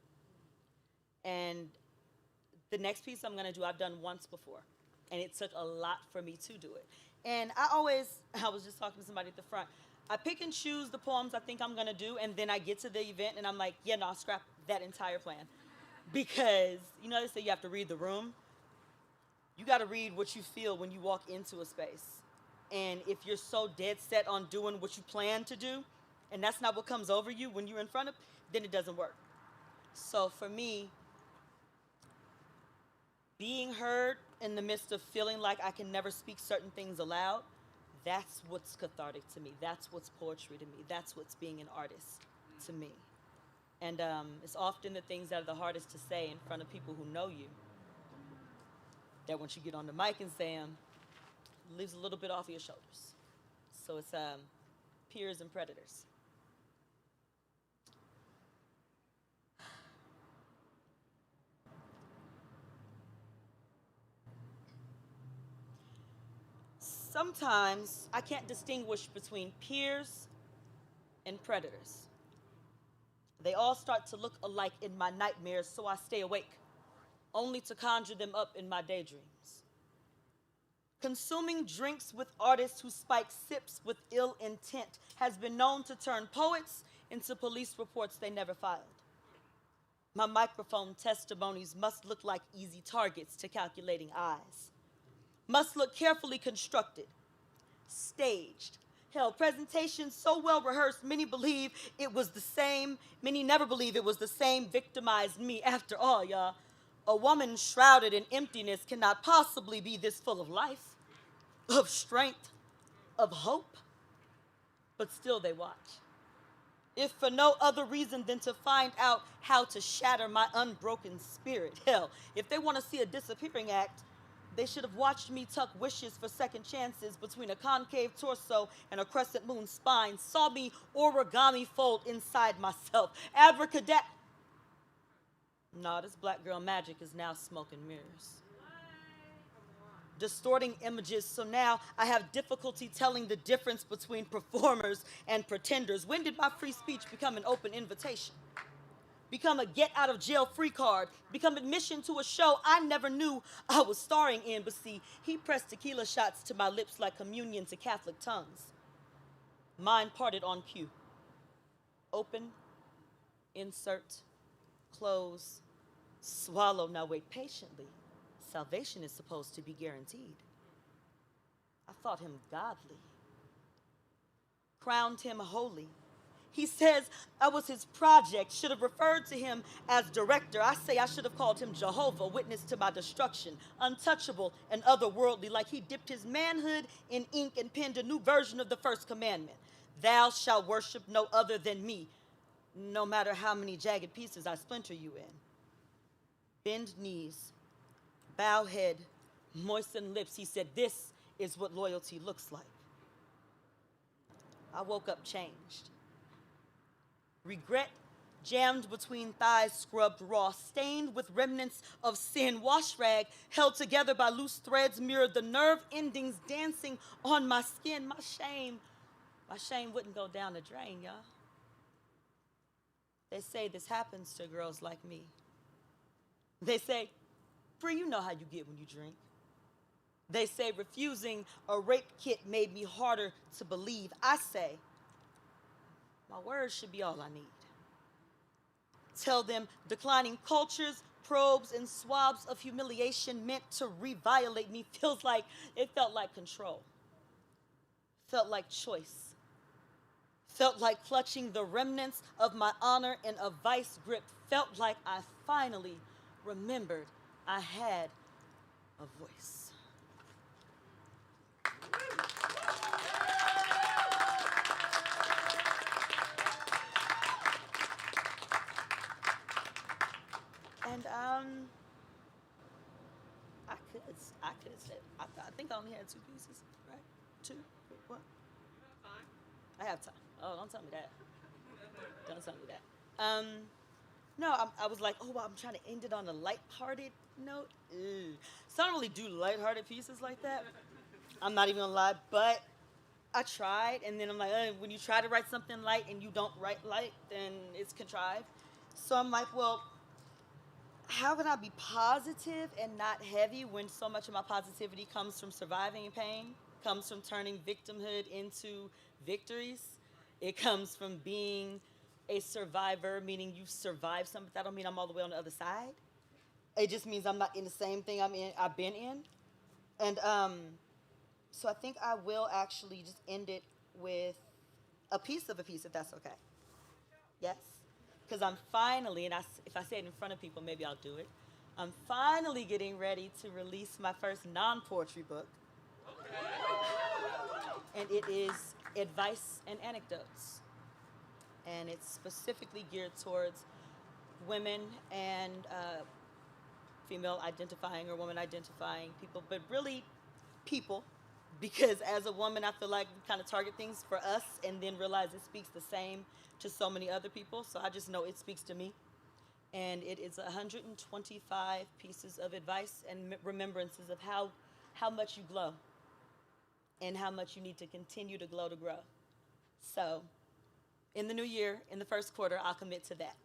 And the next piece I'm gonna do, I've done once before, and it took a lot for me to do it. And I was just talking to somebody at the front, I pick and choose the poems I think I'm gonna do, and then I get to the event and I'm like, yeah, no, I'll scrap that entire plan. Because, you know, they say you have to read the room. You gotta read what you feel when you walk into a space. And if you're so dead set on doing what you plan to do, and that's not what comes over you when you're in front of, then it doesn't work. So for me, being heard in the midst of feeling like I can never speak certain things aloud, that's what's cathartic to me. That's what's poetry to me. That's what's being an artist to me. And it's often the things that are the hardest to say in front of people who know you, that once you get on the mic and say them, it leaves a little bit off of your shoulders. So it's peers and predators. Sometimes I can't distinguish between peers and predators. They all start to look alike in my nightmares, so I stay awake, only to conjure them up in my daydreams. Consuming drinks with artists who spike sips with ill intent has been known to turn poets into police reports they never filed. My microphone testimonies must look like easy targets to calculating eyes. Must look carefully constructed, staged. Hell, presentations so well rehearsed, many believe it was the same, many never believe it was the same victimized me. After all, y'all, a woman shrouded in emptiness cannot possibly be this full of life, of strength, of hope. But still they watch. If for no other reason than to find out how to shatter my unbroken spirit. Hell, if they want to see a disappearing act, they should have watched me tuck wishes for second chances between a concave torso and a crescent moon spine, saw me origami fold inside myself. Abracadabra. Nah, this black girl magic is now smoke and mirrors. Distorting images, so now I have difficulty telling the difference between performers and pretenders. When did my free speech become an open invitation? Become a get-out-of-jail-free card, become admission to a show I never knew I was starring in. But see, he pressed tequila shots to my lips like communion to Catholic tongues. Mine parted on cue. Open, insert, close, swallow. Now wait patiently. Salvation is supposed to be guaranteed. I thought him godly, crowned him holy. He says I was his project, should have referred to him as director. I say I should have called him Jehovah, witness to my destruction, untouchable and otherworldly, like he dipped his manhood in ink and penned a new version of the first commandment. Thou shalt worship no other than me, no matter how many jagged pieces I splinter you in. Bend knees, bow head, moisten lips. He said, this is what loyalty looks like. I woke up changed. Regret jammed between thighs, scrubbed raw, stained with remnants of sin. Wash rag held together by loose threads mirrored the nerve endings dancing on my skin. My shame wouldn't go down the drain, y'all. They say this happens to girls like me. They say, Bree, you know how you get when you drink. They say refusing a rape kit made me harder to believe. I say, my words should be all I need. Tell them declining cultures, probes, and swabs of humiliation meant to reviolate me felt like control. Felt like choice. Felt like clutching the remnants of my honor in a vice grip. Felt like I finally remembered I had a voice. And I I think I only had 2 pieces, right? 2? What? I have time. Oh, don't tell me that. Don't tell me that. No, I was like, oh, I'm trying to end it on a lighthearted note. Ew. So I don't really do lighthearted pieces like that. I'm not even gonna lie, but I tried, and then I'm like, when you try to write something light and you don't write light, then it's contrived. So I'm like, well, how can I be positive and not heavy when so much of my positivity comes from surviving pain, comes from turning victimhood into victories? It comes from being a survivor, meaning you've survived something. That don't mean I'm all the way on the other side. It just means I'm not in the same thing I've been in. And so I think I will actually just end it with a piece, if that's okay. Yes? Because I'm finally, and if I say it in front of people, maybe I'll do it. I'm finally getting ready to release my first non-poetry book. And it is Advice and Anecdotes. And it's specifically geared towards women and female identifying or woman identifying people, but really people. Because as a woman, I feel like we kind of target things for us and then realize it speaks the same to so many other people. So I just know it speaks to me. And it is 125 pieces of advice and remembrances of how much you glow and how much you need to continue to glow to grow. So in the new year, in the first quarter, I'll commit to that.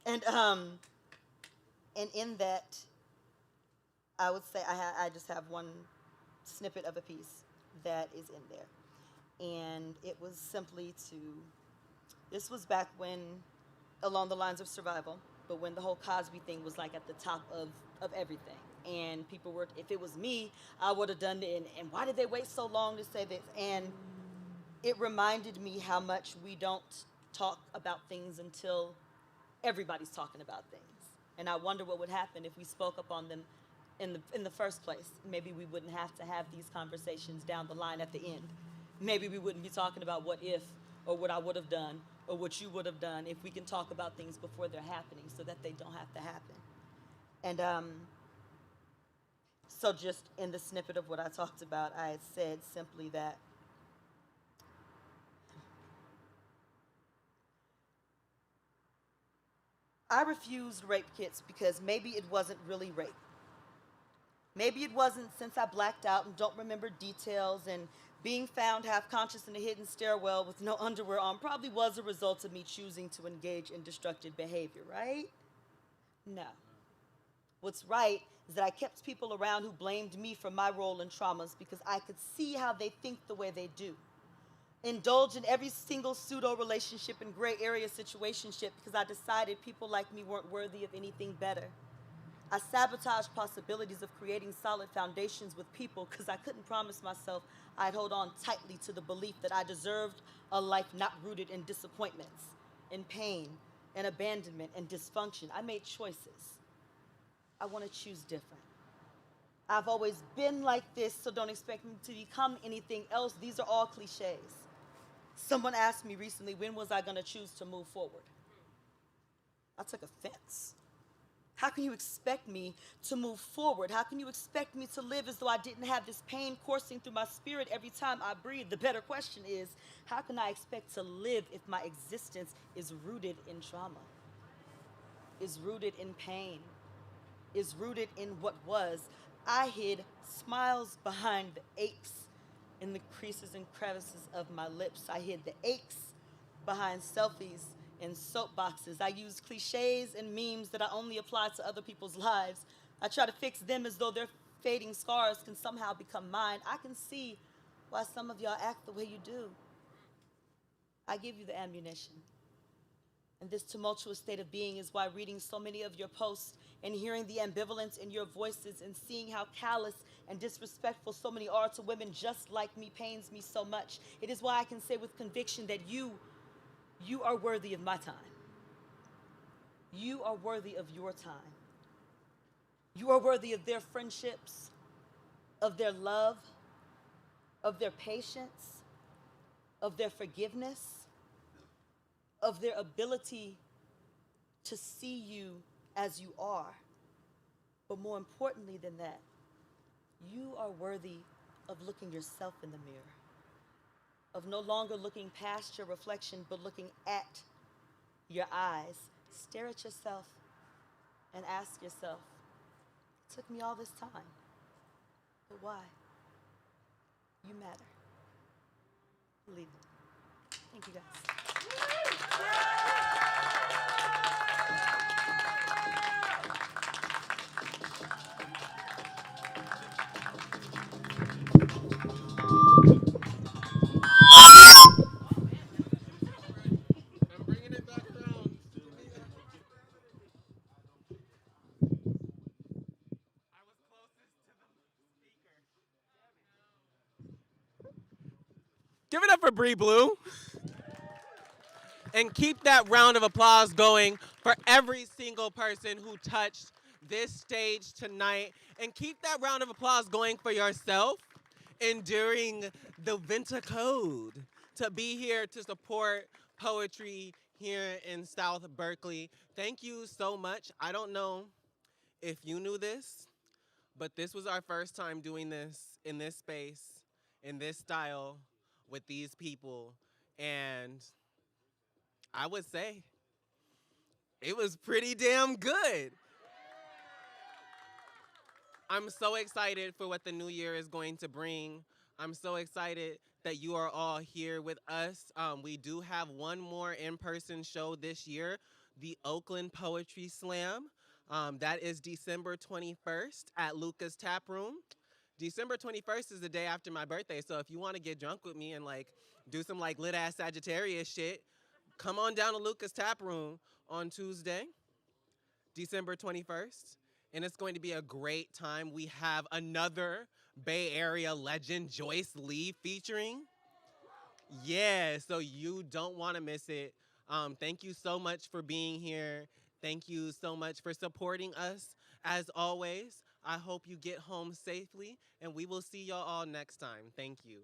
And in that, I would say I just have one snippet of a piece that is in there. And it was simply this was back when, along the lines of survival, but when the whole Cosby thing was like at the top of everything. And people were, if it was me, I would have done it. And why did they wait so long to say this? And it reminded me how much we don't talk about things until everybody's talking about things. And I wonder what would happen if we spoke up on them in the first place. Maybe we wouldn't have to have these conversations down the line at the end. Maybe we wouldn't be talking about what if, or what I would have done, or what you would have done, if we can talk about things before they're happening so that they don't have to happen. And so just in the snippet of what I talked about, I had said simply that I refused rape kits because maybe it wasn't really rape. Maybe it wasn't, since I blacked out and don't remember details, and being found half conscious in a hidden stairwell with no underwear on probably was a result of me choosing to engage in destructive behavior, right? No. What's right is that I kept people around who blamed me for my role in traumas because I could see how they think the way they do. Indulge in every single pseudo relationship and gray area situationship because I decided people like me weren't worthy of anything better. I sabotaged possibilities of creating solid foundations with people because I couldn't promise myself I'd hold on tightly to the belief that I deserved a life not rooted in disappointments, in pain, in abandonment, and dysfunction. I made choices. I want to choose different. I've always been like this, so don't expect me to become anything else. These are all cliches. Someone asked me recently, when was I going to choose to move forward? I took offense. How can you expect me to move forward? How can you expect me to live as though I didn't have this pain coursing through my spirit every time I breathe? The better question is, how can I expect to live if my existence is rooted in trauma, is rooted in pain, is rooted in what was? I hid smiles behind the aches in the creases and crevices of my lips. I hid the aches behind selfies and soapboxes. I use cliches and memes that I only apply to other people's lives. I try to fix them as though their fading scars can somehow become mine. I can see why some of y'all act the way you do. I give you the ammunition. And this tumultuous state of being is why reading so many of your posts and hearing the ambivalence in your voices and seeing how callous and disrespectful so many are to women just like me pains me so much. It is why I can say with conviction that you are worthy of my time. You are worthy of your time. You are worthy of their friendships, of their love, of their patience, of their forgiveness, of their ability to see you as you are. But more importantly than that, You are worthy of looking yourself in the mirror, of no longer looking past your reflection, but looking at your eyes. Stare at yourself and ask yourself, it took me all this time, but why? You matter. Believe it. Thank you, guys. Give it up for Bree Blue. And keep that round of applause going for every single person who touched this stage tonight. And keep that round of applause going for yourself enduring the winter cold to be here to support poetry here in South Berkeley. Thank you so much. I don't know if you knew this, but this was our first time doing this in this space, in this style, with these people. And I would say it was pretty damn good. I'm so excited for what the new year is going to bring. I'm so excited that you are all here with us. We do have one more in-person show this year, the Oakland Poetry Slam. That is December 21st at Luca's Tap Room. December 21st is the day after my birthday, so if you want to get drunk with me and like do some like lit-ass Sagittarius shit, come on down to Luca's Tap Room on Tuesday, December 21st, and it's going to be a great time. We have another Bay Area legend, Joyce Lee, featuring. Yeah, so you don't want to miss it. Thank you so much for being here. Thank you so much for supporting us. As always, I hope you get home safely, and we will see y'all all next time. Thank you.